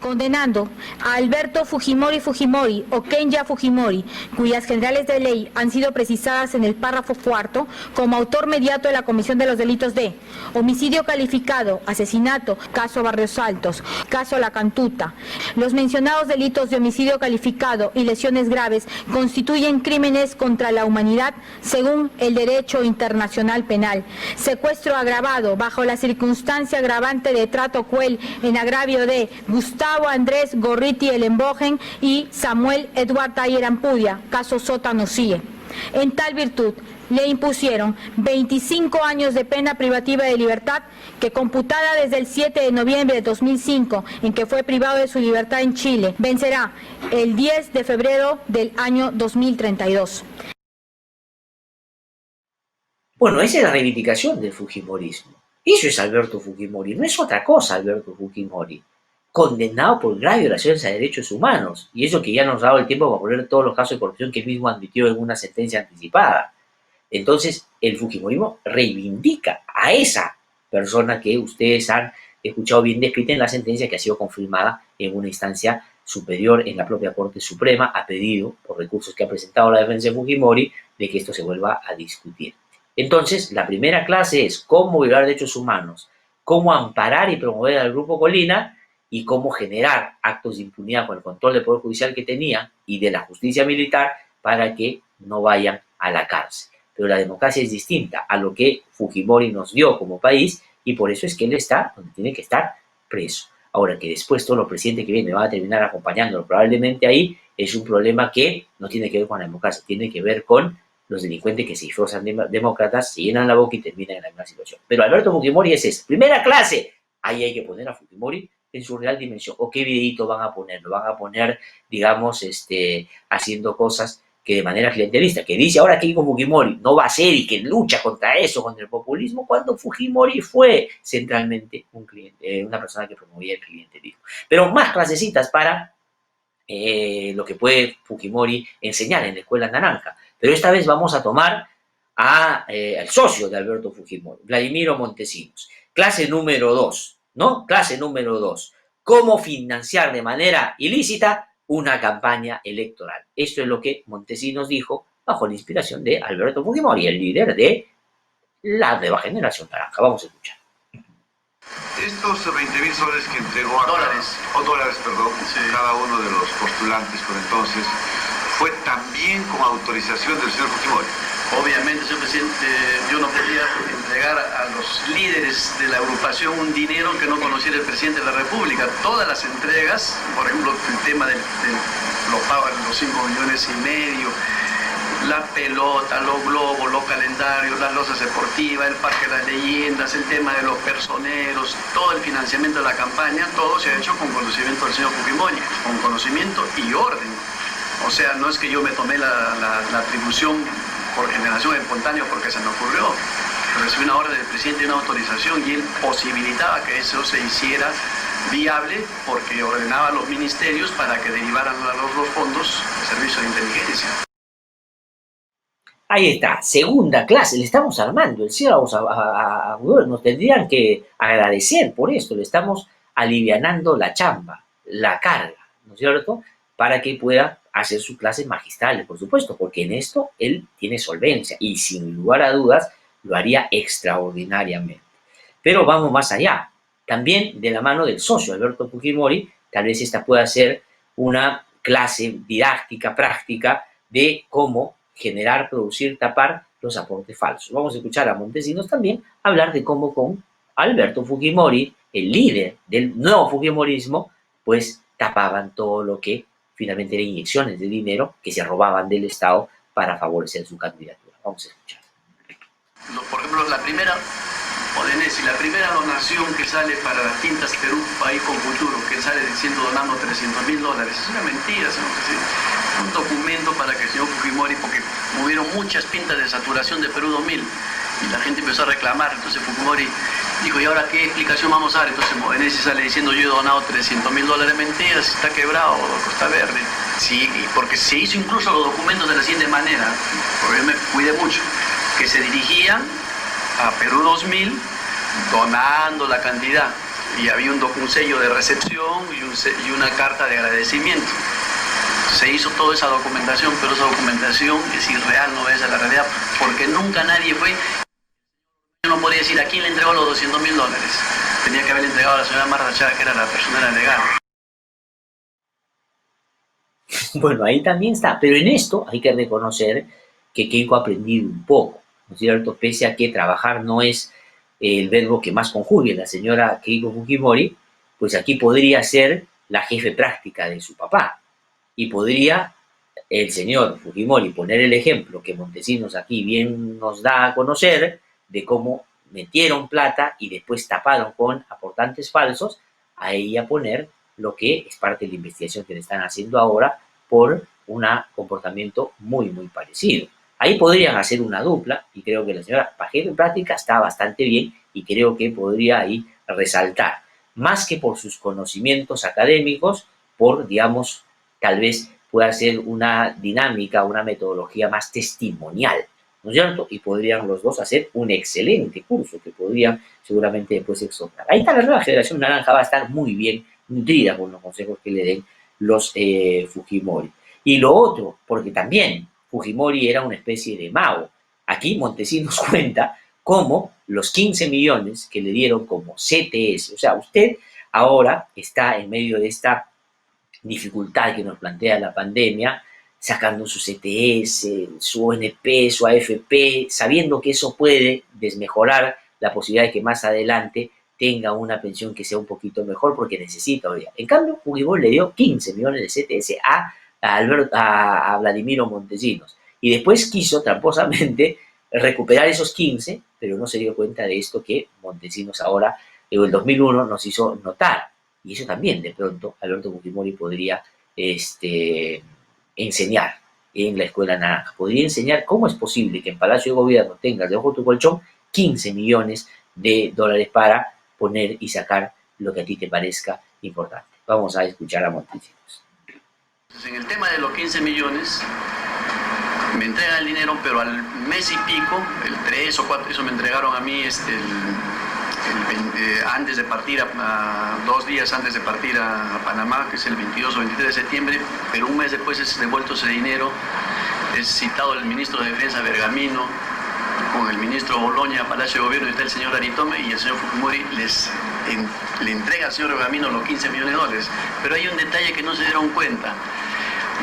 Condenando a Alberto Fujimori Fujimori o Kenya Fujimori, cuyas generales de ley han sido precisadas en el párrafo 4 como autor mediato de la comisión de los delitos de homicidio calificado, asesinato, caso Barrios Altos, caso La Cantuta. Los mencionados delitos de homicidio calificado y lesiones graves constituyen crímenes contra la humanidad según el derecho internacional penal. Secuestro agravado bajo la circunstancia agravante de trato cruel en agravio de Gustavo Andrés Gorriti Elenbogen y Samuel Edward Taller Ampudia, caso Sótano CIE. En tal virtud, le impusieron 25 años de pena privativa de libertad que, computada desde el 7 de noviembre de 2005, en que fue privado de su libertad en Chile, vencerá el 10 de febrero del año 2032. Bueno, esa es la reivindicación del fujimorismo. Eso es Alberto Fujimori, no es otra cosa Alberto Fujimori. Condenado por graves violaciones a derechos humanos. Y eso que ya nos ha dado el tiempo para poner todos los casos de corrupción que él mismo admitió en una sentencia anticipada. Entonces, el fujimorismo reivindica a esa persona que ustedes han escuchado bien descrita en la sentencia, que ha sido confirmada en una instancia superior en la propia Corte Suprema, a pedido por recursos que ha presentado la defensa de Fujimori, de que esto se vuelva a discutir. Entonces, la primera clase es cómo violar derechos humanos, cómo amparar y promover al Grupo Colina, y cómo generar actos de impunidad con el control del Poder Judicial que tenía y de la justicia militar para que no vayan a la cárcel. Pero la democracia es distinta a lo que Fujimori nos dio como país, y por eso es que él está donde tiene que estar, preso. Ahora, que después todos los presidentes que vienen van a terminar acompañándolo probablemente ahí, es un problema que no tiene que ver con la democracia, tiene que ver con los delincuentes que se disfrazan de demócratas, se llenan la boca y terminan en la misma situación. Pero Alberto Fujimori es esa. Primera clase, ahí hay que poner a Fujimori en su real dimensión. ¿O qué videíto van a poner? Lo van a poner, digamos, haciendo cosas que de manera clientelista, que dice ahora que Keiko Fujimori no va a ser y que lucha contra eso, contra el populismo, cuando Fujimori fue centralmente una persona que promovía el clientelismo. Pero más clasecitas para lo que puede Fujimori enseñar en la Escuela Naranja. Pero esta vez vamos a tomar al socio de Alberto Fujimori, Vladimiro Montesinos. Clase número 2, ¿no? Clase número 2. ¿Cómo financiar de manera ilícita una campaña electoral? Esto es lo que Montesinos dijo bajo la inspiración de Alberto Fujimori, el líder de la nueva generación naranja. Vamos a escuchar. Estos 20.000 soles que entregó a dólares, perdón, sí, cada uno de los postulantes por entonces, ¿fue también con autorización del señor Fujimori? Obviamente, señor presidente, yo no podía entregar a los líderes de la agrupación un dinero que no conociera el presidente de la República. Todas las entregas, por ejemplo, el tema de los pagos de los 5,5 millones, la pelota, los globos, los calendarios, las losas deportivas, el Parque de las Leyendas, el tema de los personeros, todo el financiamiento de la campaña, todo se ha hecho con conocimiento del señor Fujimori, con conocimiento y orden. O sea, no es que yo me tomé la atribución por generación espontánea porque se me ocurrió. Recibí una orden del presidente y una autorización y él posibilitaba que eso se hiciera viable porque ordenaba a los ministerios para que derivaran los fondos de servicio de inteligencia. Ahí está, segunda clase, le estamos armando el cielo a nos tendrían que agradecer por esto, le estamos alivianando la chamba, la carga, ¿no es cierto?, para que pueda hacer sus clases magistrales, por supuesto, porque en esto él tiene solvencia y sin lugar a dudas lo haría extraordinariamente. Pero vamos más allá, también de la mano del socio Alberto Fujimori, tal vez esta pueda ser una clase didáctica, práctica, de cómo generar, producir, tapar los aportes falsos. Vamos a escuchar a Montesinos también hablar de cómo con Alberto Fujimori, el líder del nuevo Fujimorismo, pues tapaban todo lo que finalmente eran inyecciones de dinero que se robaban del Estado para favorecer su candidatura. Vamos a escuchar. Por ejemplo, la primera donación que sale para las tintas Perú, País con Futuro, que sale diciendo donando $300.000, es una mentira, señor presidente. Un documento para que el señor Fujimori, porque hubieron muchas pintas de saturación de Perú 2000 y la gente empezó a reclamar, entonces Fujimori dijo, ¿y ahora qué explicación vamos a dar? Entonces Modenesi sale diciendo, yo he donado $300.000, mentiras, está quebrado Costa Verde. Sí, porque se hizo incluso los documentos de la siguiente manera, porque yo me cuidé mucho, que se dirigían a Perú 2000 donando la cantidad y había un sello de recepción y una carta de agradecimiento. Se hizo toda esa documentación, pero esa documentación es irreal, no es a la realidad, porque nunca nadie fue. Yo no podía decir a quién le entregó los $200.000. Tenía que haberle entregado a la señora Marta Chávez, que era la personera legal. Bueno, ahí también está, pero en esto hay que reconocer que Keiko ha aprendido un poco, ¿no es cierto? Pese a que trabajar no es el verbo que más conjugue la señora Keiko Fujimori, pues aquí podría ser la jefe práctica de su papá. Y podría el señor Fujimori poner el ejemplo que Montesinos aquí bien nos da a conocer de cómo metieron plata y después taparon con aportantes falsos, a ella poner lo que es parte de la investigación que le están haciendo ahora por un comportamiento muy, muy parecido. Ahí podrían hacer una dupla y creo que la señora Pajero en práctica está bastante bien y creo que podría ahí resaltar, más que por sus conocimientos académicos, por, digamos, tal vez pueda ser una dinámica, una metodología más testimonial, ¿no es cierto? Y podrían los dos hacer un excelente curso que podrían seguramente después exhortar. Ahí está la nueva generación naranja, va a estar muy bien nutrida con los consejos que le den los Fujimori. Y lo otro, porque también Fujimori era una especie de mago. Aquí Montesinos cuenta cómo los 15 millones que le dieron como CTS, o sea, usted ahora está en medio de esta dificultad que nos plantea la pandemia, sacando su CTS, su ONP, su AFP, sabiendo que eso puede desmejorar la posibilidad de que más adelante tenga una pensión que sea un poquito mejor porque necesita hoy. En cambio, Fujimori le dio 15 millones de CTS a Vladimiro Montesinos y después quiso tramposamente recuperar esos 15, pero no se dio cuenta de esto que Montesinos ahora, en el 2001, nos hizo notar. Y eso también, de pronto, Alberto Fujimori podría enseñar en la Escuela Naranja. Podría enseñar cómo es posible que en Palacio de Gobierno tengas debajo de tu colchón 15 millones de dólares para poner y sacar lo que a ti te parezca importante. Vamos a escuchar a Montesinos. En el tema de los 15 millones, me entregan el dinero, pero al mes y pico, el 3 o 4, eso me entregaron a mí antes de partir, 2 días antes de partir a Panamá, que es el 22 o 23 de septiembre, pero un mes después es devuelto ese dinero. Es citado el ministro de Defensa Bergamino con el ministro Boloña a Palacio de Gobierno, y está el señor Aritome, y el señor Fujimori le entrega al señor Bergamino los 15 millones de dólares. Pero hay un detalle que no se dieron cuenta.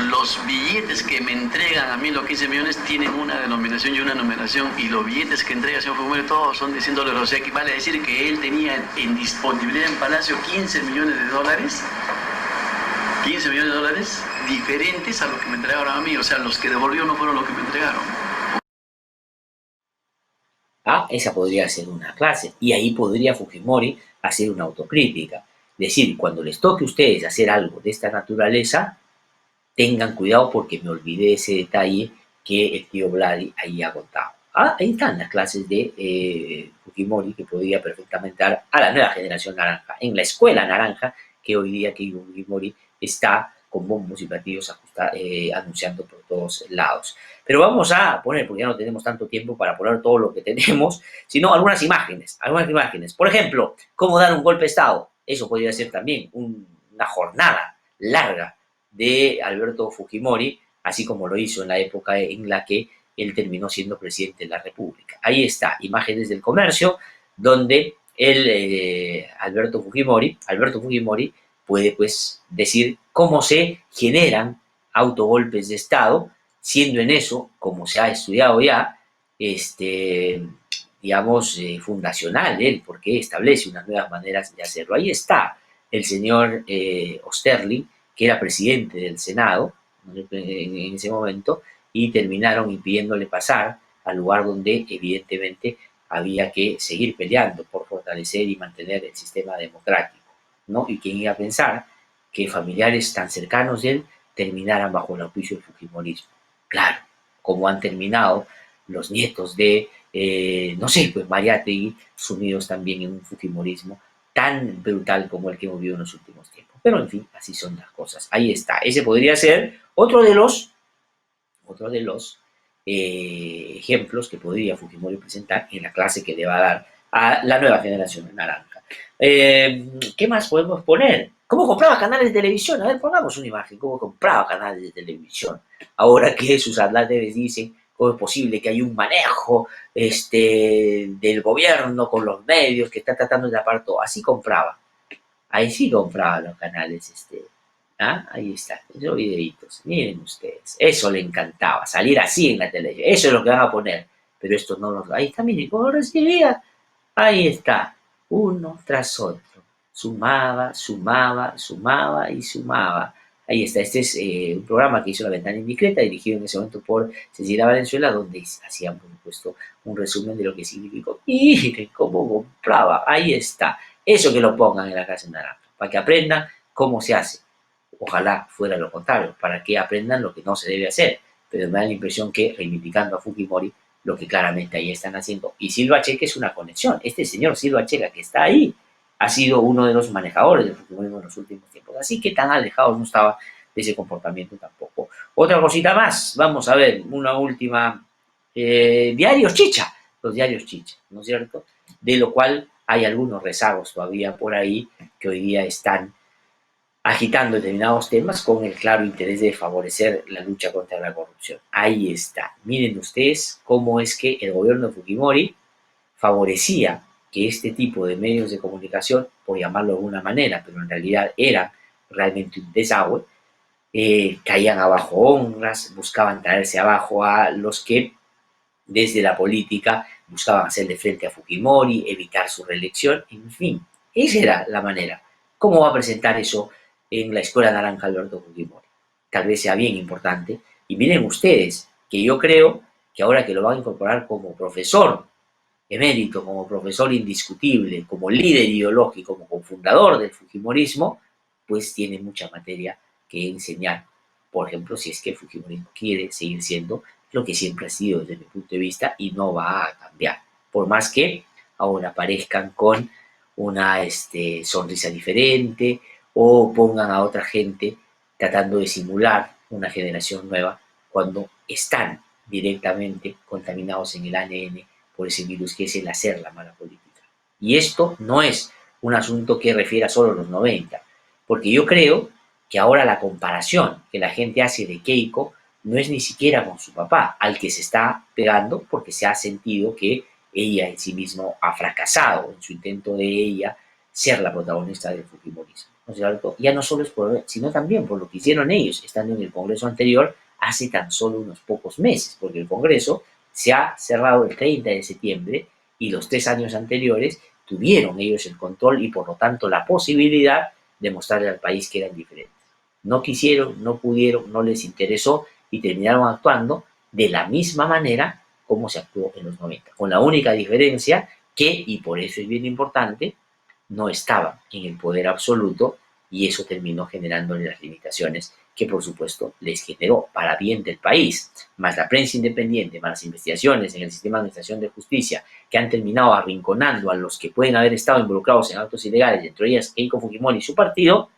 Los billetes que me entregan a mí, los 15 millones, tienen una denominación y una numeración, y los billetes que entrega el señor Fujimori todos son de 100 dólares. O sea, que vale decir que él tenía en disponibilidad en Palacio 15 millones de dólares, 15 millones de dólares diferentes a los que me entregaron a mí. O sea, los que devolvió no fueron los que me entregaron. Esa podría ser una clase, y ahí podría Fujimori hacer una autocrítica. Decir, cuando les toque a ustedes hacer algo de esta naturaleza, tengan cuidado porque me olvidé ese detalle que el tío Vladi ahí ha contado. Ahí están las clases de Fujimori que podría perfectamente dar a la nueva generación naranja, en la escuela naranja que hoy día que Fujimori está con bombos y platillos anunciando por todos lados. Pero vamos a poner, porque ya no tenemos tanto tiempo para poner todo lo que tenemos, sino algunas imágenes. Por ejemplo, cómo dar un golpe de Estado. Eso podría ser también una jornada larga de Alberto Fujimori, así como lo hizo en la época en la que él terminó siendo presidente de la República. Ahí está, imágenes del comercio, donde Alberto Fujimori puede pues decir cómo se generan autogolpes de Estado, siendo en eso, como se ha estudiado ya, digamos, fundacional él, porque establece unas nuevas maneras de hacerlo. Ahí está el señor Osterling, que era presidente del Senado en ese momento, y terminaron impidiéndole pasar al lugar donde evidentemente había que seguir peleando por fortalecer y mantener el sistema democrático, ¿no? Y quién iba a pensar que familiares tan cercanos de él terminaran bajo el auspicio del fujimorismo. Claro, como han terminado los nietos de, no sé, pues Mariátegui, sumidos también en un fujimorismo tan brutal como el que hemos vivido en los últimos tiempos. Pero, en fin, así son las cosas. Ahí está. Ese podría ser otro de los ejemplos que podría Fujimori presentar en la clase que le va a dar a la nueva generación naranja. ¿Qué más podemos poner? ¿Cómo compraba canales de televisión? A ver, pongamos una imagen. ¿Cómo compraba canales de televisión? Ahora que sus atlantes dicen cómo es posible que hay un manejo del gobierno con los medios que está tratando de tapar todo. Así compraba. Ahí sí compraba los canales. Ahí está, esos videitos. Miren ustedes. Eso le encantaba, salir así en la televisión. Eso es lo que van a poner. Pero esto no lo... Ahí está, miren cómo recibía. Ahí está. Uno tras otro. Sumaba y sumaba. Ahí está, este es un programa que hizo La Ventana Indiscreta, dirigido en ese momento por Cecilia Valenzuela, donde hacían, por supuesto, un resumen de lo que significó. Miren cómo compraba, ahí está. Eso que lo pongan en la Casa Naranja, para que aprendan cómo se hace. Ojalá fuera lo contrario, para que aprendan lo que no se debe hacer. Pero me da la impresión que, reivindicando a Fujimori, lo que claramente ahí están haciendo. Y Silva Checa es una conexión. Este señor Silva Checa que está ahí, ha sido uno de los manejadores del fujimorismo en los últimos tiempos. Así que tan alejado no estaba de ese comportamiento tampoco. Otra cosita más, vamos a ver, una última. Diarios Chicha, los diarios Chicha, ¿no es cierto? De lo cual hay algunos rezagos todavía por ahí que hoy día están agitando determinados temas con el claro interés de favorecer la lucha contra la corrupción. Ahí está. Miren ustedes cómo es que el gobierno de Fujimori favorecía que este tipo de medios de comunicación, por llamarlo de alguna manera, pero en realidad era realmente un desagüe, caían abajo honras, buscaban traerse abajo a los que desde la política buscaban hacerle frente a Fujimori, evitar su reelección, en fin, esa era la manera. ¿Cómo va a presentar eso en la Escuela Naranja Alberto Fujimori? Tal vez sea bien importante. Y miren ustedes, que yo creo que ahora que lo van a incorporar como profesor emérito, como profesor indiscutible, como líder ideológico, como cofundador del fujimorismo, pues tiene mucha materia que enseñar. Por ejemplo, si es que el fujimorismo quiere seguir siendo lo que siempre ha sido desde mi punto de vista y no va a cambiar. Por más que ahora aparezcan con una sonrisa diferente o pongan a otra gente tratando de simular una generación nueva cuando están directamente contaminados en el ADN por ese virus que es el hacer la mala política. Y esto no es un asunto que refiera solo a los 90, porque yo creo que ahora la comparación que la gente hace de Keiko no es ni siquiera con su papá, al que se está pegando porque se ha sentido que ella en sí misma ha fracasado en su intento de ella ser la protagonista del fujimorismo, ¿no es cierto? Ya no solo es por, sino también por lo que hicieron ellos, estando en el Congreso anterior hace tan solo unos pocos meses, porque el Congreso se ha cerrado el 30 de septiembre y los 3 años anteriores tuvieron ellos el control y por lo tanto la posibilidad de mostrarle al país que eran diferentes. No quisieron, no pudieron, no les interesó y terminaron actuando de la misma manera como se actuó en los 90, con la única diferencia que, y por eso es bien importante, no estaban en el poder absoluto y eso terminó generándole las limitaciones que por supuesto les generó para bien del país, más la prensa independiente, más las investigaciones en el sistema de administración de justicia que han terminado arrinconando a los que pueden haber estado involucrados en actos ilegales, entre ellas Keiko Fujimori y su partido,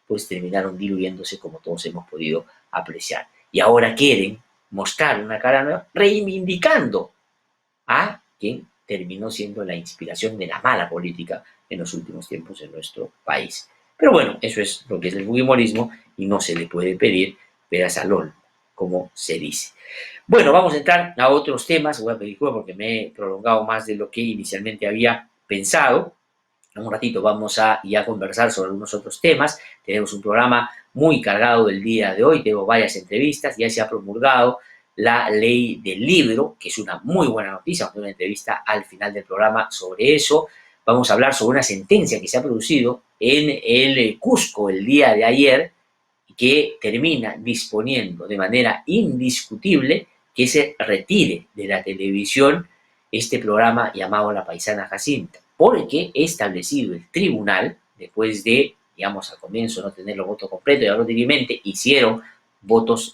pues terminaron diluyéndose como todos hemos podido apreciar. Y ahora quieren mostrar una cara nueva reivindicando a quien terminó siendo la inspiración de la mala política en los últimos tiempos en nuestro país. Pero bueno, eso es lo que es el fujimorismo y no se le puede pedir peras al olmo, como se dice. Bueno, vamos a entrar a otros temas. Voy a pedir disculpas porque me he prolongado más de lo que inicialmente había pensado. En un ratito vamos a ya conversar sobre algunos otros temas. Tenemos un programa muy cargado el día de hoy. Tengo varias entrevistas. Ya se ha promulgado la ley del libro, que es una muy buena noticia. Vamos a tener una entrevista al final del programa sobre eso. Vamos a hablar sobre una sentencia que se ha producido en el Cusco el día de ayer, que termina disponiendo de manera indiscutible que se retire de la televisión este programa llamado La Paisana Jacinta, porque he establecido el tribunal, después de, digamos, al comienzo no tener los votos completos y ahora últimamente hicieron votos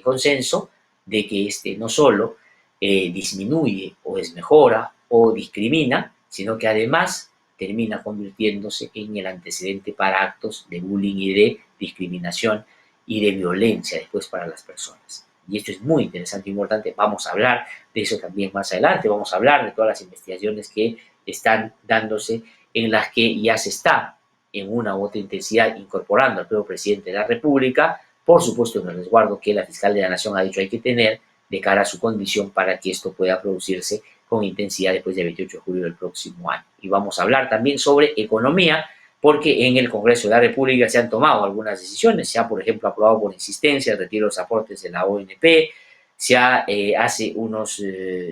consenso, de que no solo disminuye o desmejora o discrimina, sino que además termina convirtiéndose en el antecedente para actos de bullying y de discriminación y de violencia después para las personas. Y esto es muy interesante e importante. Vamos a hablar de eso también más adelante. Vamos a hablar de todas las investigaciones que están dándose, en las que ya se está en una u otra intensidad incorporando al propio presidente de la República, por supuesto en el resguardo que la fiscal de la Nación ha dicho hay que tener de cara a su condición para que esto pueda producirse con intensidad después del 28 de julio del próximo año. Y vamos a hablar también sobre economía, porque en el Congreso de la República se han tomado algunas decisiones. Se ha, por ejemplo, aprobado por insistencia el retiro de los aportes de la ONP. Se ha, hace unos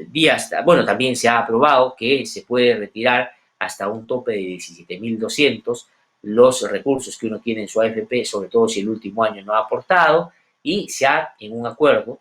días, bueno, también se ha aprobado que se puede retirar hasta un tope de 17.200 los recursos que uno tiene en su AFP, sobre todo si el último año no ha aportado, y se ha, en un acuerdo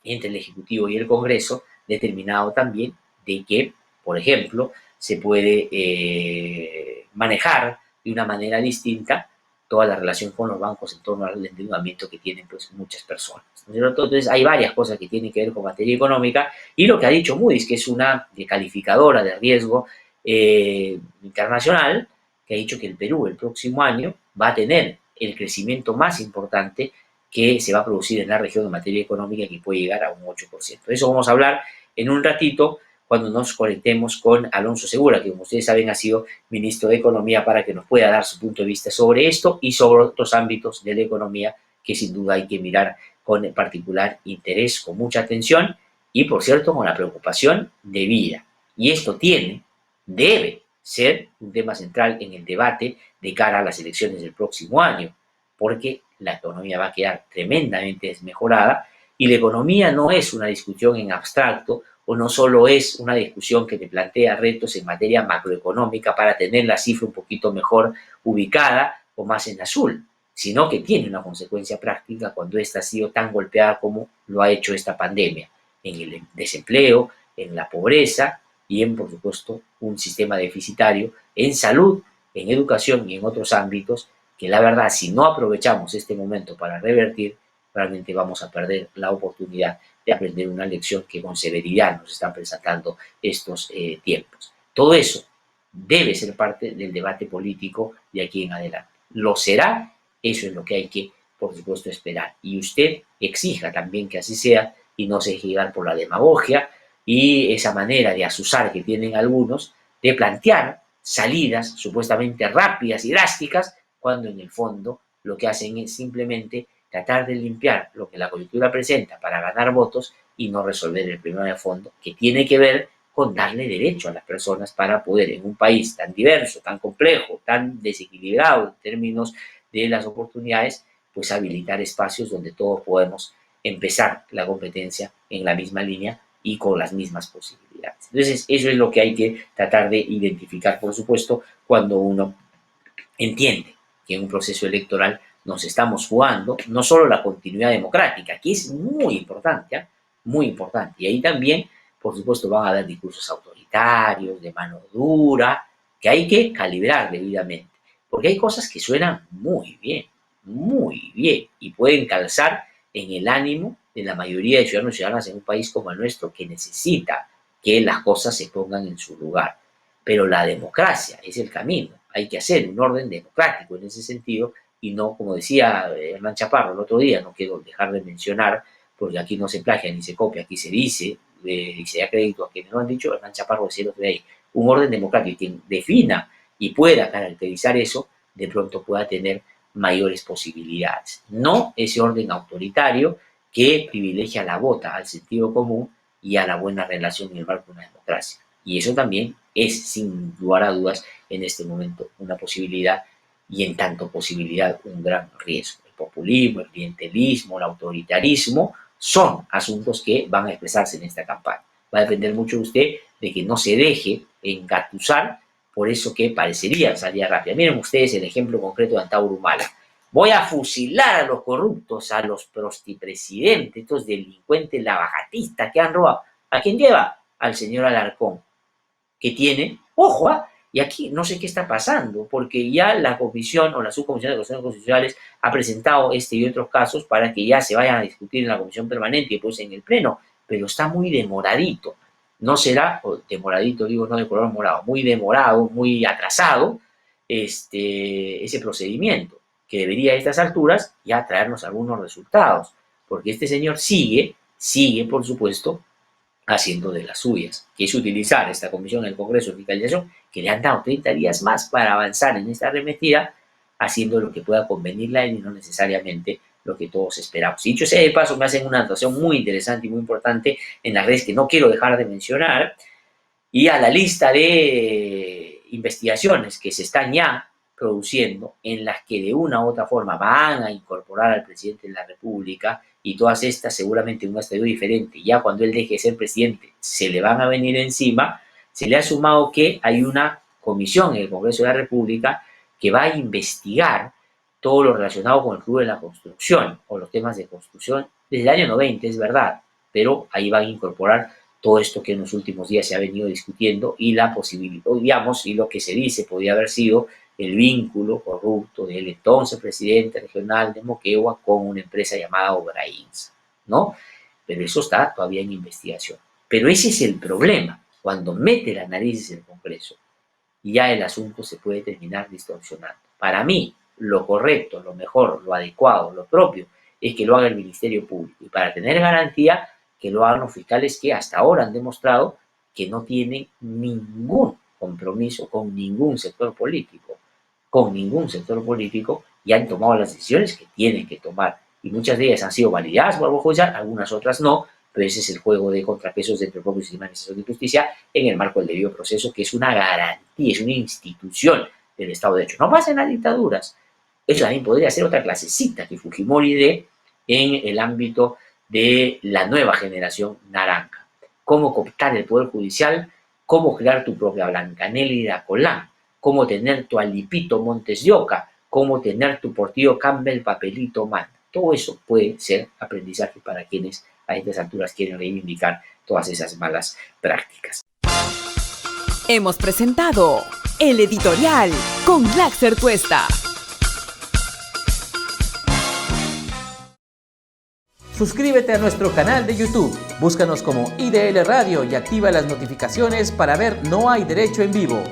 entre el Ejecutivo y el Congreso, determinado también de que, por ejemplo, se puede manejar de una manera distinta toda la relación con los bancos en torno al endeudamiento que tienen pues muchas personas, ¿no es cierto? Entonces hay varias cosas que tienen que ver con materia económica y lo que ha dicho Moody's, que es una calificadora de riesgo internacional, que ha dicho que el Perú el próximo año va a tener el crecimiento más importante que se va a producir en la región de materia económica, que puede llegar a un 8%. De eso vamos a hablar en un ratito cuando nos conectemos con Alonso Segura, que como ustedes saben ha sido ministro de Economía, para que nos pueda dar su punto de vista sobre esto y sobre otros ámbitos de la economía que sin duda hay que mirar con particular interés, con mucha atención y, por cierto, con la preocupación debida. Y esto debe ser un tema central en el debate de cara a las elecciones del próximo año, porque la economía va a quedar tremendamente desmejorada y la economía no es una discusión en abstracto o no solo es una discusión que te plantea retos en materia macroeconómica para tener la cifra un poquito mejor ubicada o más en azul, sino que tiene una consecuencia práctica cuando esta ha sido tan golpeada como lo ha hecho esta pandemia, en el desempleo, en la pobreza y en, por supuesto, un sistema deficitario en salud, en educación y en otros ámbitos que la verdad, si no aprovechamos este momento para revertir, realmente vamos a perder la oportunidad de aprender una lección que con severidad nos están presentando estos tiempos. Todo eso debe ser parte del debate político de aquí en adelante. Lo será, eso es lo que hay que, por supuesto, esperar. Y usted exija también que así sea y no se deje llevar por la demagogia y esa manera de asusar que tienen algunos de plantear salidas supuestamente rápidas y drásticas, cuando en el fondo lo que hacen es simplemente tratar de limpiar lo que la coyuntura presenta para ganar votos y no resolver el problema de fondo, que tiene que ver con darle derecho a las personas para poder, en un país tan diverso, tan complejo, tan desequilibrado en términos de las oportunidades, pues habilitar espacios donde todos podemos empezar la competencia en la misma línea y con las mismas posibilidades. Entonces, eso es lo que hay que tratar de identificar, por supuesto, cuando uno entiende que en un proceso electoral nos estamos jugando no solo la continuidad democrática, que es muy importante, ¿eh? Muy importante. Y ahí también, por supuesto, van a haber discursos autoritarios, de mano dura, que hay que calibrar debidamente. Porque hay cosas que suenan muy bien, y pueden calzar en el ánimo de la mayoría de ciudadanos y ciudadanas en un país como el nuestro, que necesita que las cosas se pongan en su lugar. Pero la democracia es el camino. Hay que hacer un orden democrático en ese sentido, y no, como decía Hernán Chaparro el otro día, no quiero dejar de mencionar, porque aquí no se plagia ni se copia, aquí se dice, y se da crédito a quienes lo han dicho. Hernán Chaparro decía el otro día, un orden democrático, quien defina y pueda caracterizar eso, de pronto pueda tener mayores posibilidades. No ese orden autoritario que privilegia la vota, al sentido común y a la buena relación en el marco de una democracia. Y eso también es, sin lugar a dudas, en este momento una posibilidad, y en tanto posibilidad un gran riesgo. El populismo, el clientelismo, el autoritarismo son asuntos que van a expresarse en esta campaña. Va a depender mucho de usted de que no se deje engatusar por eso que parecería salida rápida. Miren ustedes el ejemplo concreto de Antauro Humala. Voy a fusilar a los corruptos, a los prostipresidentes, estos delincuentes lavajatistas que han robado. ¿A quién lleva? Al señor Alarcón, que tiene, ojo, y aquí no sé qué está pasando, porque ya la comisión o la subcomisión de cuestiones constitucionales ha presentado este y otros casos para que ya se vayan a discutir en la comisión permanente y después en el pleno, pero está muy demoradito. No será, o demoradito digo, no de color morado, muy demorado, muy atrasado ese procedimiento, que debería a estas alturas ya traernos algunos resultados, porque este señor sigue, por supuesto, haciendo de las suyas, que es utilizar esta comisión del Congreso de Fiscalización, que le han dado 30 días más para avanzar en esta arremetida, haciendo lo que pueda convenirle a él y no necesariamente lo que todos esperamos. Y dicho sea de paso, me hacen una anotación muy interesante y muy importante en las redes que no quiero dejar de mencionar, y a la lista de investigaciones que se están ya produciendo, en las que de una u otra forma van a incorporar al presidente de la República, y todas estas seguramente en un estadio diferente, ya cuando él deje de ser presidente se le van a venir encima. Se le ha sumado que hay una comisión en el Congreso de la República que va a investigar todo lo relacionado con el rubro de la construcción o los temas de construcción desde el año 90, es verdad, pero ahí van a incorporar todo esto que en los últimos días se ha venido discutiendo y la posibilidad, digamos, y lo que se dice podría haber sido el vínculo corrupto del entonces presidente regional de Moquegua con una empresa llamada Obrainsa, ¿no? Pero eso está todavía en investigación. Pero ese es el problema, cuando mete la nariz en el Congreso, ya el asunto se puede terminar distorsionando. Para mí, lo correcto, lo mejor, lo adecuado, lo propio, es que lo haga el Ministerio Público. Y para tener garantía, que lo hagan los fiscales que hasta ahora han demostrado que no tienen ningún compromiso con ningún sector político. Y han tomado las decisiones que tienen que tomar. Y muchas de ellas han sido validadas por el judicial, algunas otras no, pero ese es el juego de contrapesos dentro del propio sistema de administración de justicia en el marco del debido proceso, que es una garantía, es una institución del Estado de Derecho. No pasa en las dictaduras. Eso también podría ser otra clasecita que Fujimori dé en el ámbito de la nueva generación naranja. Cómo cooptar el Poder Judicial, cómo crear tu propia Blancanélida Colán, cómo tener tu Alipito Montes de Oca, cómo tener tu Portillo Campbell Papelito Man. Todo eso puede ser aprendizaje para quienes a estas alturas quieren reivindicar todas esas malas prácticas. Hemos presentado El Editorial con Laxer Tuesta. Suscríbete a nuestro canal de YouTube, búscanos como IDL Radio y activa las notificaciones para ver No Hay Derecho en Vivo.